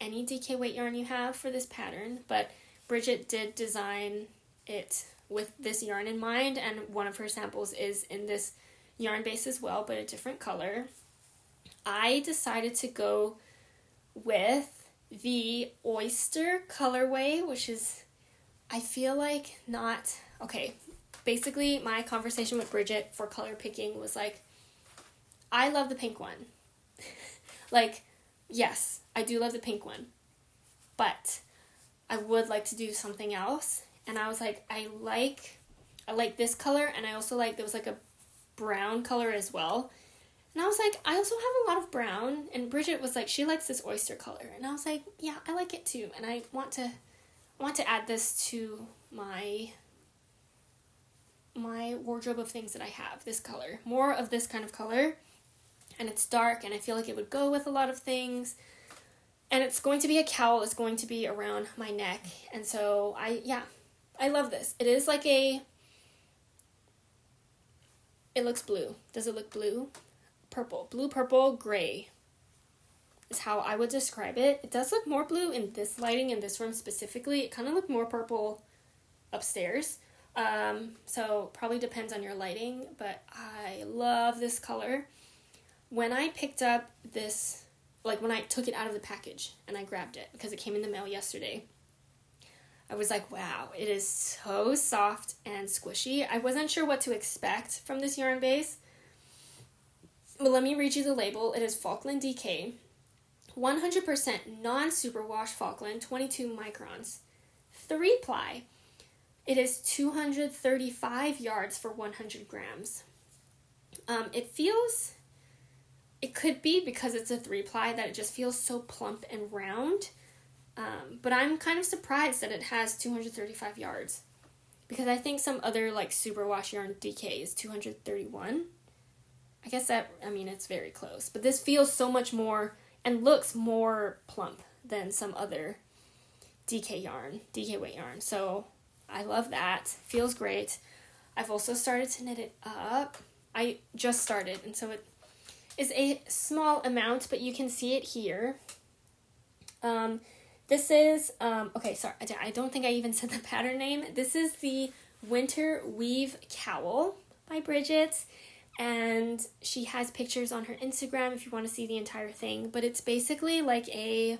any DK weight yarn you have for this pattern, but Bridget did design it with this yarn in mind, and one of her samples is in this yarn base as well, but a different color. I decided to go with the oyster colorway, which is, I feel like not, okay, basically my conversation with Bridget for color picking was like, I love the pink one. Like, yes, I do love the pink one, but I would like to do something else. And I was like, I like this color, and I also like, there was like a brown color as well. And And I was like, I also have a lot of brown. And Bridget was like, she likes this oyster color. And I was like, yeah, I like it too. And I want to add this to my wardrobe of things that I have, this color. More of this kind of color. And it's dark, and I feel like it would go with a lot of things. And it's going to be a cowl. It's going to be around my neck. And so, I love this. It is like it looks blue. Does it look blue? Purple. Blue, purple, gray is how I would describe it. It does look more blue in this lighting, in this room specifically. It kind of looked more purple upstairs. So probably depends on your lighting, but I love this color. When I picked up this, like when I took it out of the package and I grabbed it because it came in the mail yesterday, I was like, wow, it is so soft and squishy. I wasn't sure what to expect from this yarn base. But let me read you the label. It is Falkland DK, 100% non-superwash Falkland, 22 microns, 3-ply. It is 235 yards for 100 grams. It could be because it's a 3-ply that it just feels so plump and round. But I'm kind of surprised that it has 235 yards. Because I think some other like superwash yarn DK is 231. I guess it's very close. But this feels so much more and looks more plump than some other DK weight yarn. So I love that. Feels great. I've also started to knit it up. I just started, and so it is a small amount, but you can see it here. This is, okay, sorry, I don't think I even said the pattern name. This is the Winter Weave Cowl by Bridget, and she has pictures on her Instagram if you want to see the entire thing, but it's basically like it's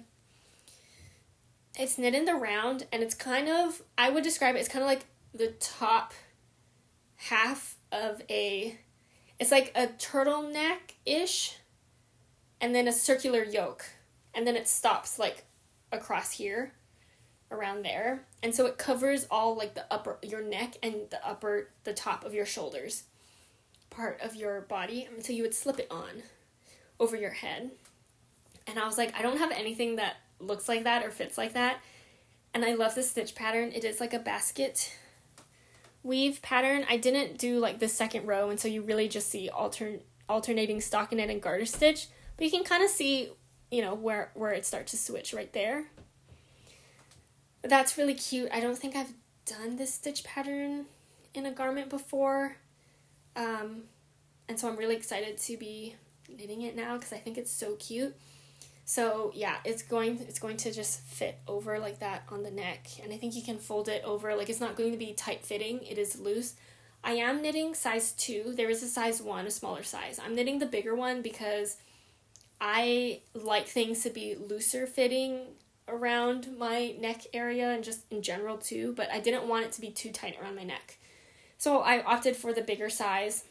knit in the round, and it's kind of, I would describe it, it's kind of like the top half of it's like a turtleneck-ish, and then a circular yoke, and then it stops like across here, around there, and so it covers all like your neck and the top of your shoulders, part of your body, and so you would slip it on over your head. And I was like, I don't have anything that looks like that or fits like that, and I love this stitch pattern. It is like a basket weave pattern. I didn't do like the second row, and so you really just see alternating stockinette and garter stitch, but you can kind of see, where it starts to switch right there. That's really cute. I don't think I've done this stitch pattern in a garment before, and so I'm really excited to be knitting it now because I think it's so cute. So yeah, it's going to just fit over like that on the neck, and I think you can fold it over, like it's not going to be tight fitting, it is loose. I am knitting size 2, there is a size 1, a smaller size. I'm knitting the bigger one because I like things to be looser fitting around my neck area and just in general too, but I didn't want it to be too tight around my neck. So I opted for the bigger size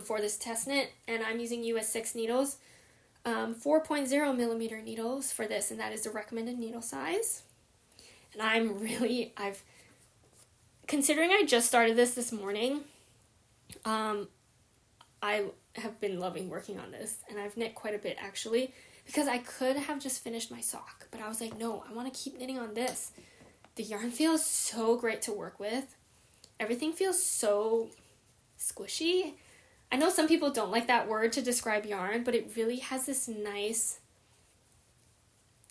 for this test knit, and I'm using US 6 needles. 4.0 millimeter needles for this, and that is the recommended needle size. And considering I just started this morning, I have been loving working on this, and I've knit quite a bit actually, because I could have just finished my sock, but I was like, no, I want to keep knitting on this. The yarn feels so great to work with. Everything feels so squishy. I know some people don't like that word to describe yarn, but it really has this nice,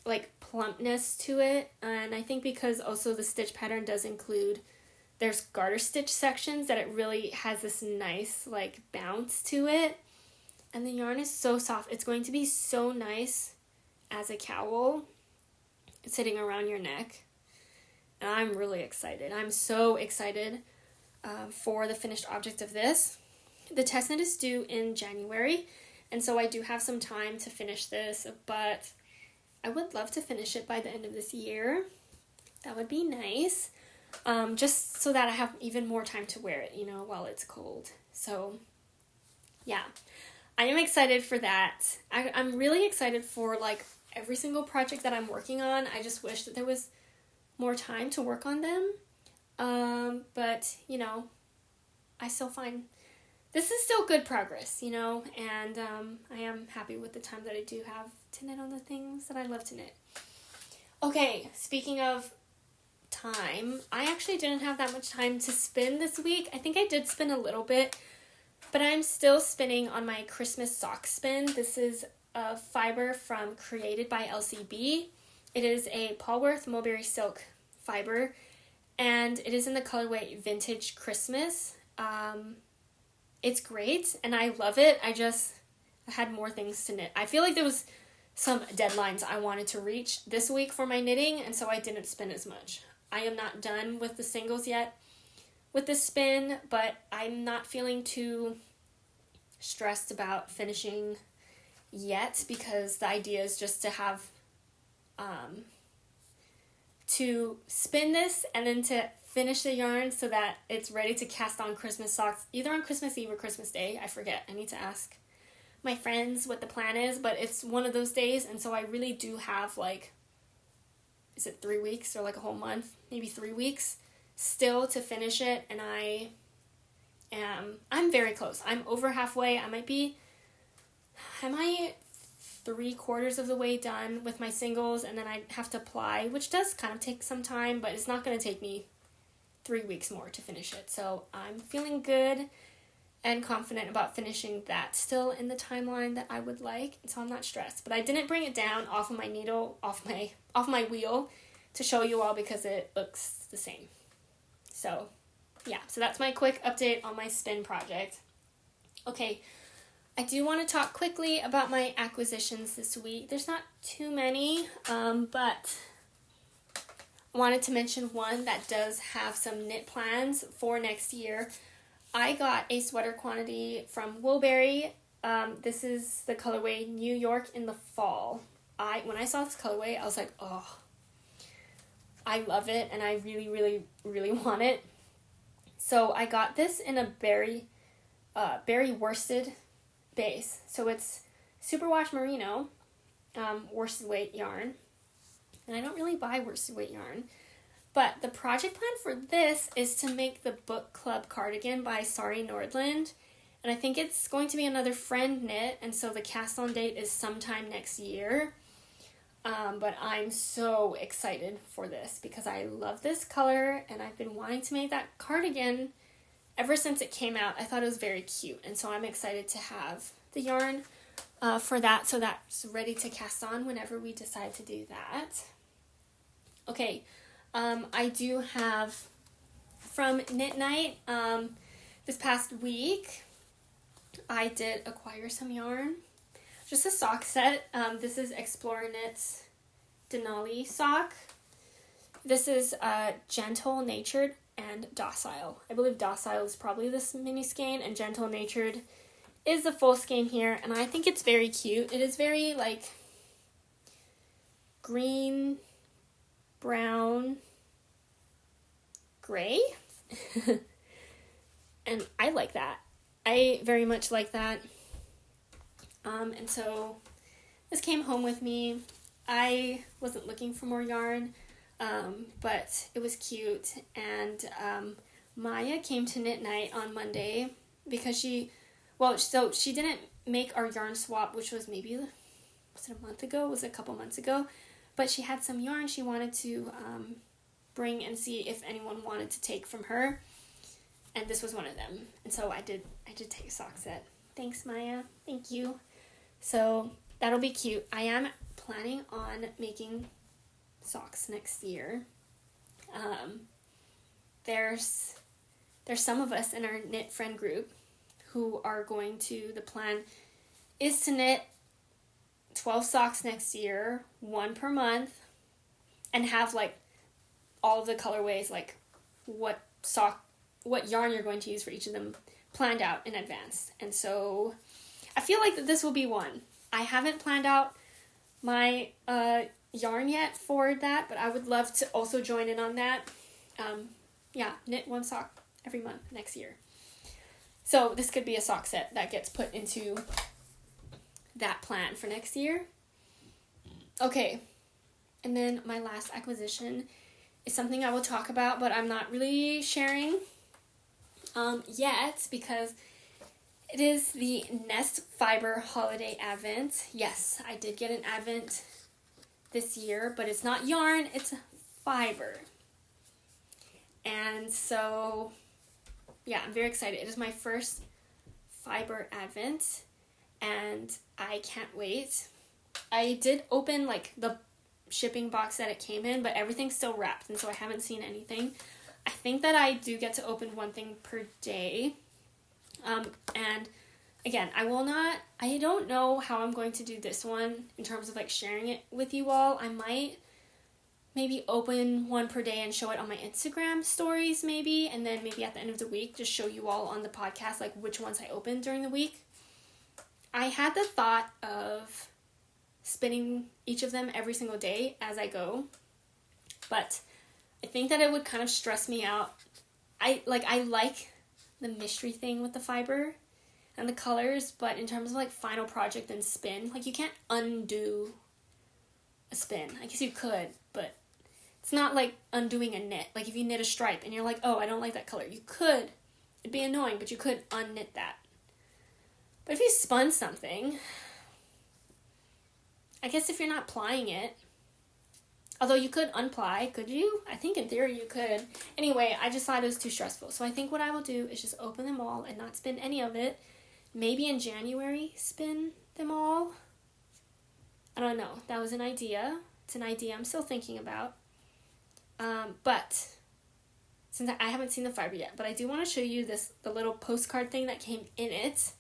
like, plumpness to it. And I think because also the stitch pattern does include, there's garter stitch sections, that it really has this nice, like, bounce to it. And the yarn is so soft. It's going to be so nice as a cowl sitting around your neck. And I'm really excited. I'm so excited for the finished object of this. The test knit is due in January, and so I do have some time to finish this, but I would love to finish it by the end of this year. That would be nice, just so that I have even more time to wear it, while it's cold. So, yeah, I am excited for that. I'm really excited for, like, every single project that I'm working on. I just wish that there was more time to work on them, but, I still find this is still good progress, you know, and I am happy with the time that I do have to knit on the things that I love to knit. Okay, speaking of time, I actually didn't have that much time to spin this week. I think I did spin a little bit, but I'm still spinning on my Christmas sock spin. This is a fiber from Created by LCB. It is a Polworth Mulberry Silk fiber, and it is in the colorway Vintage Christmas. It's great, and I love it. I had more things to knit. I feel like there was some deadlines I wanted to reach this week for my knitting, and so I didn't spin as much. I am not done with the singles yet with the spin, but I'm not feeling too stressed about finishing yet, because the idea is just to have to spin this and then to finish the yarn so that it's ready to cast on Christmas socks, either on Christmas Eve or Christmas Day. I forget. I need to ask my friends what the plan is, but it's one of those days, and so I really do have, like, is it 3 weeks or like a whole month? Maybe 3 weeks still to finish it, and I'm very close. I'm over halfway. Am I 3/4 of the way done with my singles, and then I have to ply, which does kind of take some time, but it's not going to take me 3 weeks more to finish it. So I'm feeling good and confident about finishing that still in the timeline that I would like, and so I'm not stressed. But I didn't bring it down off of my needle, off my wheel to show you all, because it looks the same. So yeah, so that's my quick update on my spin project. Okay, I do want to talk quickly about my acquisitions this week. There's not too many, but I wanted to mention one that does have some knit plans for next year. I got a sweater quantity from Woolberry. This is the colorway New York in the Fall. When I saw this colorway, I was like, oh, I love it, and I really, really, really want it. So I got this in a berry worsted base. So it's superwash merino, worsted weight yarn. And I don't really buy worsted weight yarn. But the project plan for this is to make the book club cardigan by Sari Nordland. And I think it's going to be another friend knit, and so the cast on date is sometime next year. But I'm so excited for this because I love this color, and I've been wanting to make that cardigan ever since it came out. I thought it was very cute, and so I'm excited to have the yarn for that, so that's ready to cast on whenever we decide to do that. Okay, I do have from Knit Night this past week, I did acquire some yarn. Just a sock set. This is Explorer Knits Denali sock. This is Gentle Natured and Docile. I believe Docile is probably this mini skein, and Gentle Natured is the full skein here, and I think it's very cute. It is very, like, green, brown, gray, and I like that. I very much like that. And so this came home with me. I wasn't looking for more yarn, but it was cute. And Maya came to Knit Night on Monday because she didn't make our yarn swap, which was maybe, was it a month ago? Was it a couple months ago? But she had some yarn she wanted to bring and see if anyone wanted to take from her. And this was one of them. And so I did take a sock set. Thanks, Maya. Thank you. So that'll be cute. I am planning on making socks next year. There's some of us in our knit friend group who are going to, the plan is to knit 12 socks next year, 1 per month, and have, like, all of the colorways, like what yarn you're going to use for each of them planned out in advance. And so I feel like that this will be one. I haven't planned out my yarn yet for that, but I would love to also join in on that. Knit 1 sock every month next year. So this could be a sock set that gets put into that plan for next year. Okay, and then my last acquisition is something I will talk about, but I'm not really sharing yet, because It is the Nest Fiber Holiday Advent. Yes, I did get an Advent this year, but it's not yarn, it's fiber. And so, yeah, I'm very excited. It is my first fiber Advent, and I can't wait. I did open, like, the shipping box that it came in, but everything's still wrapped, and so I haven't seen anything. I think that I do get to open one thing per day. And again, I don't know how I'm going to do this one in terms of like sharing it with you all. I might maybe open one per day and show it on my Instagram stories maybe, and then maybe at the end of the week just show you all on the podcast like which ones I opened during the week. I had the thought of spinning each of them every single day as I go, but I think that it would kind of stress me out. I like the mystery thing with the fiber and the colors, but in terms of like final project and spin, like you can't undo a spin. I guess you could, but it's not like undoing a knit. Like if you knit a stripe and you're like, oh, I don't like that color, you could. It'd be annoying, but you could unknit that. But if you spun something, I guess if you're not plying it, although you could unply, could you? I think in theory you could. Anyway, I just thought it was too stressful. So I think what I will do is just open them all and not spin any of it. Maybe in January spin them all. I don't know. That was an idea. It's an idea I'm still thinking about. But since I haven't seen the fiber yet, but I do want to show you the little postcard thing that came in it.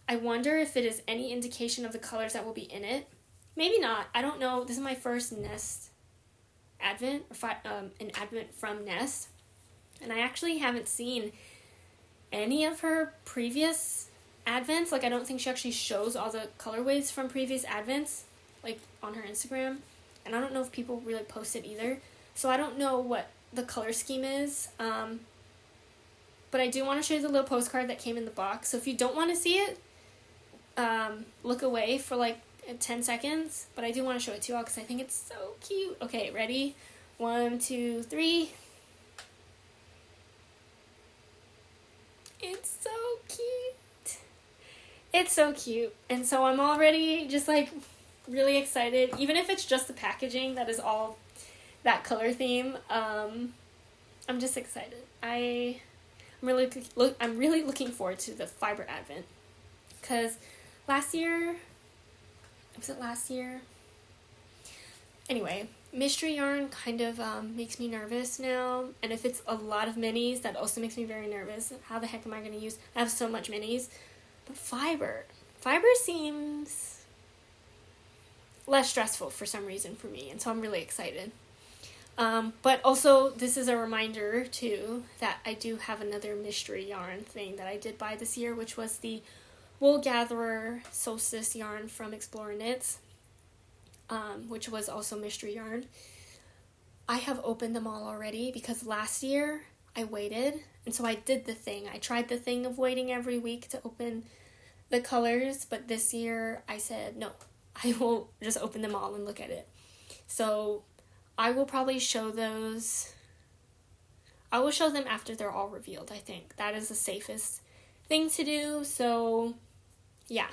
I wonder if it is any indication of the colors that will be in it. Maybe not. I don't know. This is my first Nest Advent, or an Advent from Nest, and I actually haven't seen any of her previous Advents. Like, I don't think she actually shows all the colorways from previous Advents, like, on her Instagram, and I don't know if people really post it either, so I don't know what the color scheme is, but I do want to show you the little postcard that came in the box, so if you don't want to see it, look away for, like, 10 seconds, but I do want to show it to you all because I think it's so cute. Okay, ready? 1, 2, 3. It's so cute. It's so cute. And so I'm already just like really excited, even if it's just the packaging that is all that color theme. I'm just excited. I'm really looking forward to the fiber Advent because last year, was it last year? Anyway, mystery yarn kind of makes me nervous now. And if it's a lot of minis, that also makes me very nervous. How the heck am I going to use? I have so much minis. But fiber seems less stressful for some reason for me. And so I'm really excited. But also, this is a reminder, too, that I do have another mystery yarn thing that I did buy this year, which was the Wool Gatherer Solstice yarn from Explorer Knits, which was also mystery yarn. I have opened them all already because last year I waited, and so I did the thing. I tried the thing of waiting every week to open the colors, but this year I said, no, I will just open them all and look at it. So I will probably show those. I will show them after they're all revealed, I think. That is the safest thing to do, so yeah,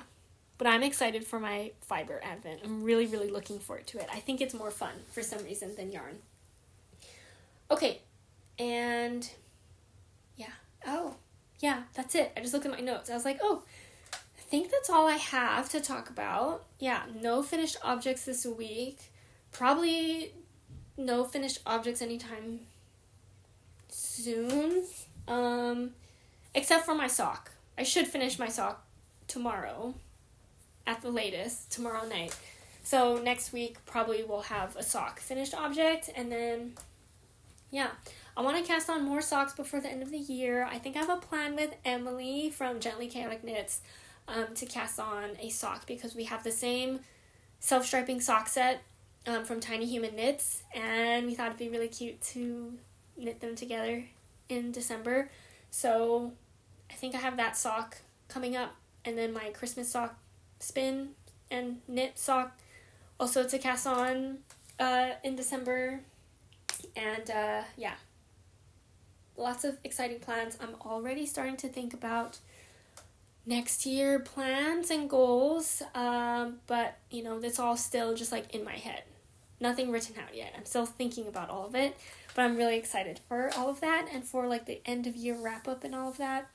but I'm excited for my fiber Advent. I'm really, really looking forward to it. I think it's more fun for some reason than yarn. Okay, and yeah, that's it. I just looked at my notes. I was like, oh, I think that's all I have to talk about. Yeah, no finished objects this week. Probably no finished objects anytime soon, except for my sock. I should finish my sock tomorrow, at the latest, tomorrow night. So next week probably we'll have a sock finished object, and then, yeah. I want to cast on more socks before the end of the year. I think I have a plan with Emily from Gently Chaotic Knits to cast on a sock because we have the same self-striping sock set from Tiny Human Knits, and we thought it'd be really cute to knit them together in December. So I think I have that sock coming up, and then my Christmas sock spin and knit sock also to cast on in December. And yeah, lots of exciting plans. I'm already starting to think about next year plans and goals, but, you know, it's all still just, like, in my head. Nothing written out yet. I'm still thinking about all of it, but I'm really excited for all of that and for, like, the end of year wrap-up and all of that.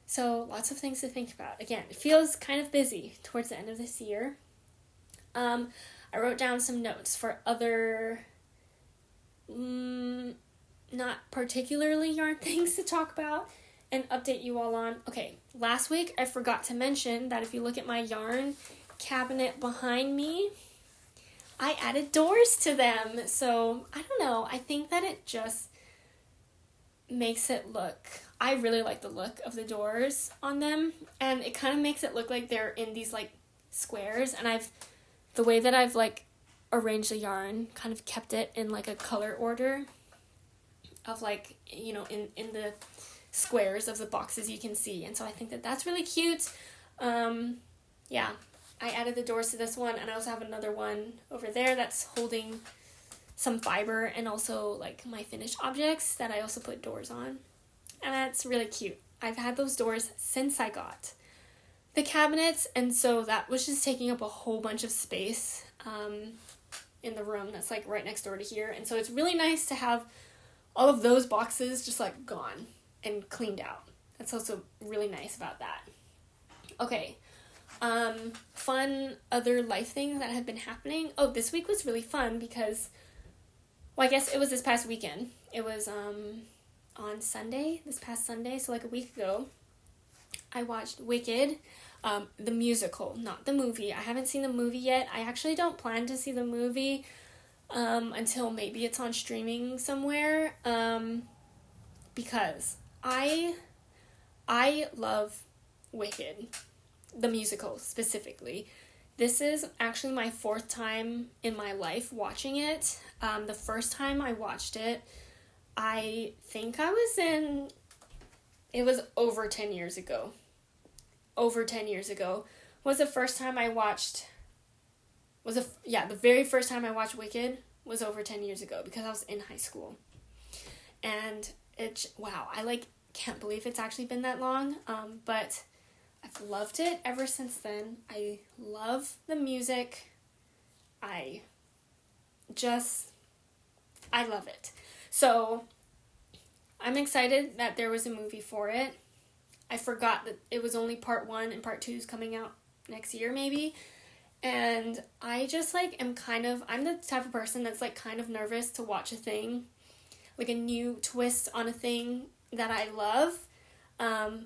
So, lots of things to think about. Again, it feels kind of busy towards the end of this year. I wrote down some notes for other, not particularly yarn things to talk about and update you all on. Okay, last week I forgot to mention that if you look at my yarn cabinet behind me, I added doors to them. So, I don't know, I think that it just makes it look, I really like the look of the doors on them, and it kind of makes it look like they're in these, like, squares, and the way that I've, like, arranged the yarn, kind of kept it in, like, a color order of, like, you know, in the squares of the boxes you can see, and so I think that that's really cute. Yeah, I added the doors to this one, and I also have another one over there that's holding some fiber and also, like, my finished objects that I also put doors on, and that's really cute. I've had those doors since I got the cabinets, and so that was just taking up a whole bunch of space in the room that's, like, right next door to here, and so it's really nice to have all of those boxes just, like, gone and cleaned out. That's also really nice about that. Okay, fun other life things that have been happening. Oh, this week was really fun because, well, I guess it was this past weekend. It was on Sunday, this past Sunday, so like a week ago, I watched Wicked, the musical, not the movie. I haven't seen the movie yet. I actually don't plan to see the movie until maybe it's on streaming somewhere, because I love Wicked, the musical specifically. This is actually my 4th time in my life watching it. The first time I watched it, I think it was over 10 years ago. Over 10 years ago was the first time I watched, the very first time I watched Wicked was over 10 years ago because I was in high school. And I can't believe it's actually been that long, but I've loved it ever since then. I love the music. I love it. So, I'm excited that there was a movie for it. I forgot that it was only part 1 and part 2 is coming out next year maybe. And I just, like, I'm the type of person that's, like, kind of nervous to watch a thing, like a new twist on a thing that I love. Not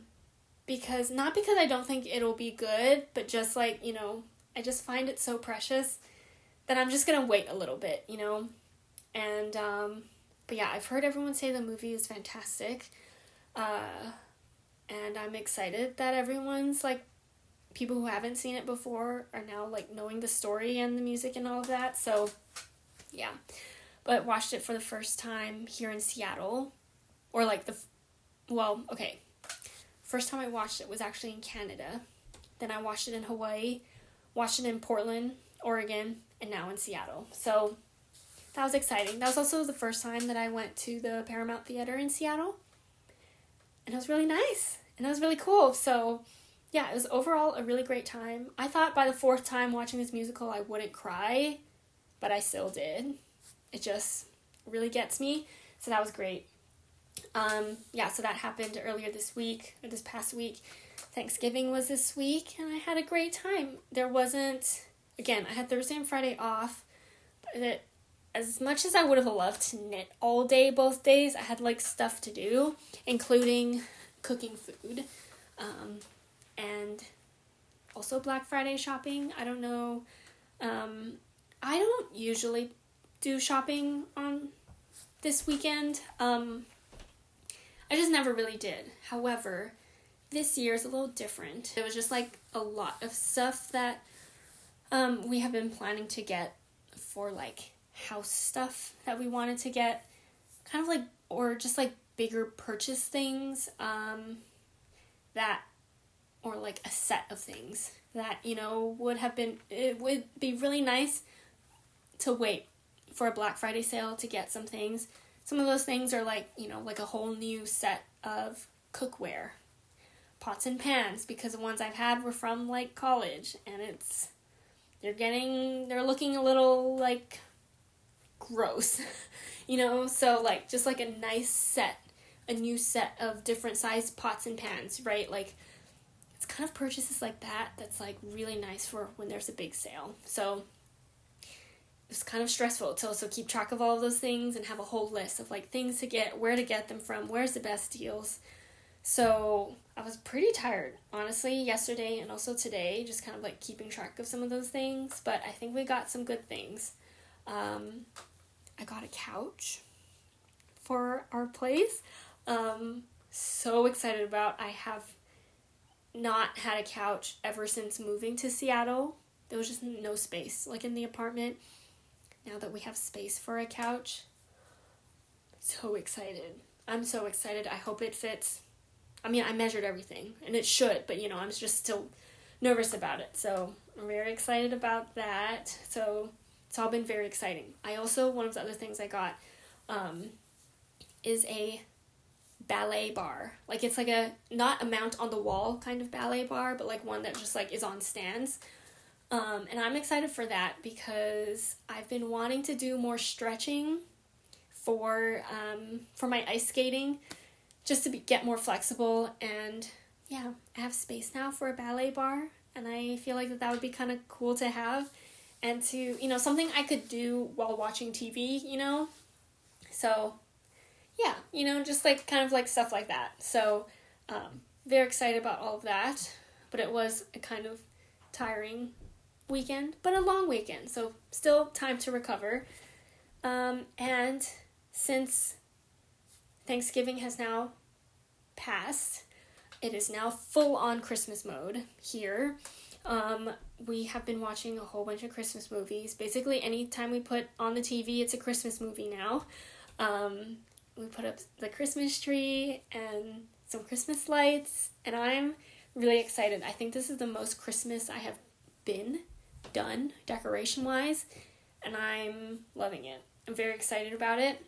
because I don't think it'll be good, but just, like, you know, I just find it so precious that I'm just gonna wait a little bit, you know? And, but yeah, I've heard everyone say the movie is fantastic, and I'm excited that everyone's, like, people who haven't seen it before are now, like, knowing the story and the music and all of that, so, yeah. But watched it for the first time here in Seattle, or, like, first time I watched it was actually in Canada, then I watched it in Hawaii, watched it in Portland, Oregon, and now in Seattle, so that was exciting. That was also the first time that I went to the Paramount Theater in Seattle, and it was really nice, and it was really cool, so yeah, it was overall a really great time. I thought by the 4th time watching this musical I wouldn't cry, but I still did. It just really gets me, so that was great. So that happened earlier this past week. Thanksgiving was this week, and I had a great time. I had Thursday and Friday off, but as much as I would have loved to knit all day, both days, I had, like, stuff to do, including cooking food, and also Black Friday shopping. I don't know, I don't usually do shopping on this weekend, I just never really did. However, this year is a little different. It was just, like, a lot of stuff that we have been planning to get for, like, house stuff that we wanted to get, kind of, like, or just, like, bigger purchase things, or, like, a set of things that, you know, it would be really nice to wait for a Black Friday sale to get some things. Some of those things are, like, you know, like a whole new set of cookware. pots and pans, because the ones I've had were from, like, college, and they're looking a little, like, gross, you know, so, like, just, like, a new set of different sized pots and pans, right, like, it's kind of purchases like that that's, like, really nice for when there's a big sale. So it's kind of stressful to also keep track of all of those things and have a whole list of, like, things to get, where to get them from, where's the best deals. So I was pretty tired, honestly, yesterday and also today, just kind of, like, keeping track of some of those things, but I think we got some good things. I got a couch for our place. So excited about. I have not had a couch ever since moving to Seattle. There was just no space, like, in the apartment. Now that we have space for a couch, so excited. I'm so excited. I hope it fits. I mean, I measured everything, and it should, but, you know, I'm just still nervous about it. So I'm very excited about that. So it's all been very exciting. I also, one of the other things I got is a ballet bar. Like, it's like not a mount on the wall kind of ballet bar, but, like, one that just, like, is on stands. And I'm excited for that because I've been wanting to do more stretching for my ice skating, just to get more flexible. And yeah, I have space now for a ballet bar, and I feel like that would be kind of cool to have, and to, you know, something I could do while watching TV, you know. So yeah, you know, just, like, kind of, like, stuff like that. So very excited about all of that, but it was a kind of tiring weekend, but a long weekend, so still time to recover. And since Thanksgiving has now passed, it is now full-on Christmas mode here. We have been watching a whole bunch of Christmas movies. Basically, anytime we put on the TV, it's a Christmas movie now. We put up the Christmas tree and some Christmas lights, and I'm really excited. I think this is the most Christmas I have done decoration-wise, and I'm loving it. I'm very excited about it.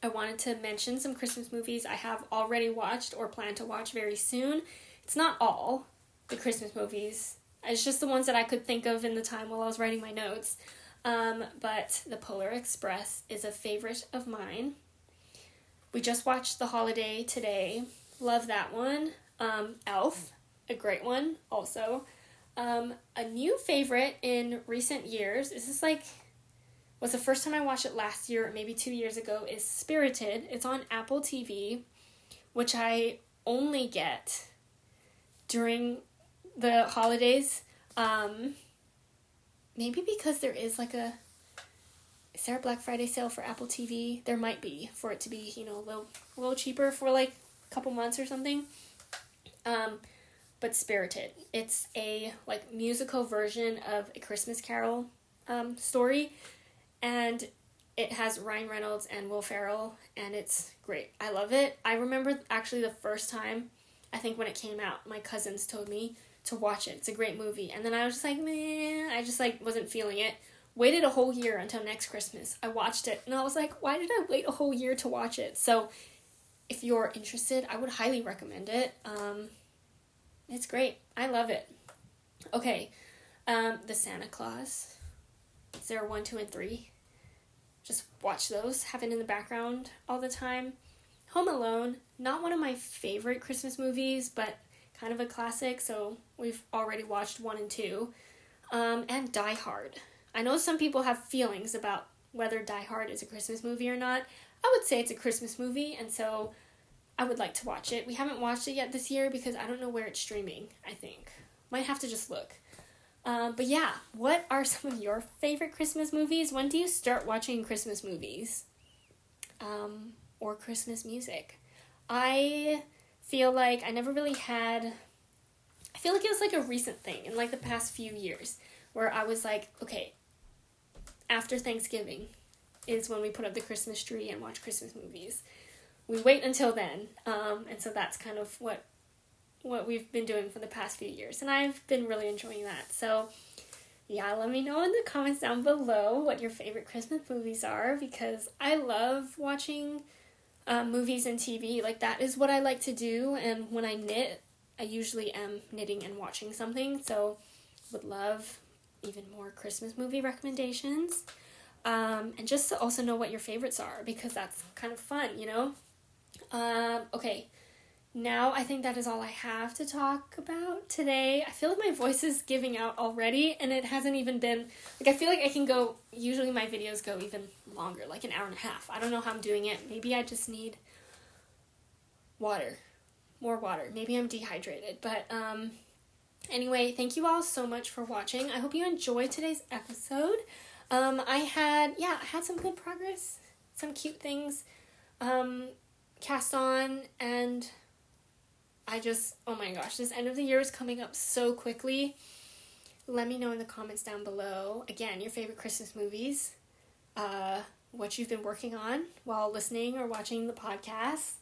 I wanted to mention some Christmas movies I have already watched or plan to watch very soon. It's not all the Christmas movies. It's just the ones that I could think of in the time while I was writing my notes. But The Polar Express is a favorite of mine. We just watched The Holiday today. Love that one. Elf, a great one also. A new favorite in recent years, was the first time I watched it last year, or maybe 2 years ago, is Spirited. It's on Apple TV, which I only get during the holidays. Maybe because there is, like, is there a Black Friday sale for Apple TV? There might be, for it to be, you know, a little cheaper for, like, a couple months or something. But Spirited, it's a, like, musical version of A Christmas Carol story, and it has Ryan Reynolds and Will Ferrell, and it's great. I love it. I remember actually the first time, I think when it came out, my cousins told me to watch it. It's a great movie. And then I was just like, meh, I just, like, wasn't feeling it. Waited a whole year until next Christmas. I watched it, and I was like, why did I wait a whole year to watch it? So if you're interested, I would highly recommend it. It's great. I love it. Okay, The Santa Claus. 0, 1, 2, and 3. Just watch those. Have it in the background all the time. Home Alone. Not one of my favorite Christmas movies, but kind of a classic, so we've already watched 1 and 2. And Die Hard. I know some people have feelings about whether Die Hard is a Christmas movie or not. I would say it's a Christmas movie, and so I would like to watch it. We haven't watched it yet this year because I don't know where it's streaming, I think. Might have to just look. But yeah, what are some of your favorite Christmas movies? When do you start watching Christmas movies? Or Christmas music? I feel like I never really had... I feel like it was like a recent thing in like the past few years where I was like, okay, after Thanksgiving is when we put up the Christmas tree and watch Christmas movies. We wait until then, and so that's kind of what we've been doing for the past few years, and I've been really enjoying that. So yeah, let me know in the comments down below what your favorite Christmas movies are, because I love watching movies and TV. Like, that is what I like to do, and when I knit, I usually am knitting and watching something, so would love even more Christmas movie recommendations. And just to also know what your favorites are, because that's kind of fun, you know? Okay, now I think that is all I have to talk about today. I feel like my voice is giving out already, and it hasn't even been, like, I feel like I can go, usually my videos go even longer, like an hour and a half. I don't know how I'm doing it. Maybe I just need water, more water. Maybe I'm dehydrated, but, anyway, thank you all so much for watching. I hope you enjoyed today's episode. I had some good progress, some cute things, cast on, and oh my gosh, this end of the year is coming up so quickly. Let me know in the comments down below, again, your favorite Christmas movies, what you've been working on while listening or watching the podcast,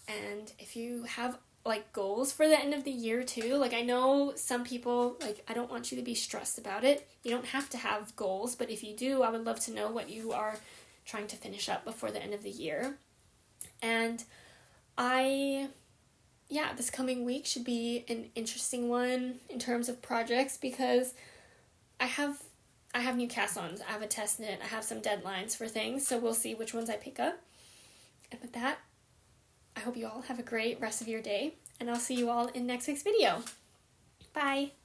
and if you have, like, goals for the end of the year, too. Like, I know some people, like, I don't want you to be stressed about it. You don't have to have goals, but if you do, I would love to know what you are trying to finish up before the end of the year. And this coming week should be an interesting one in terms of projects, because I have new cast-ons, I have a test knit, I have some deadlines for things, so we'll see which ones I pick up. And with that, I hope you all have a great rest of your day, and I'll see you all in next week's video. Bye!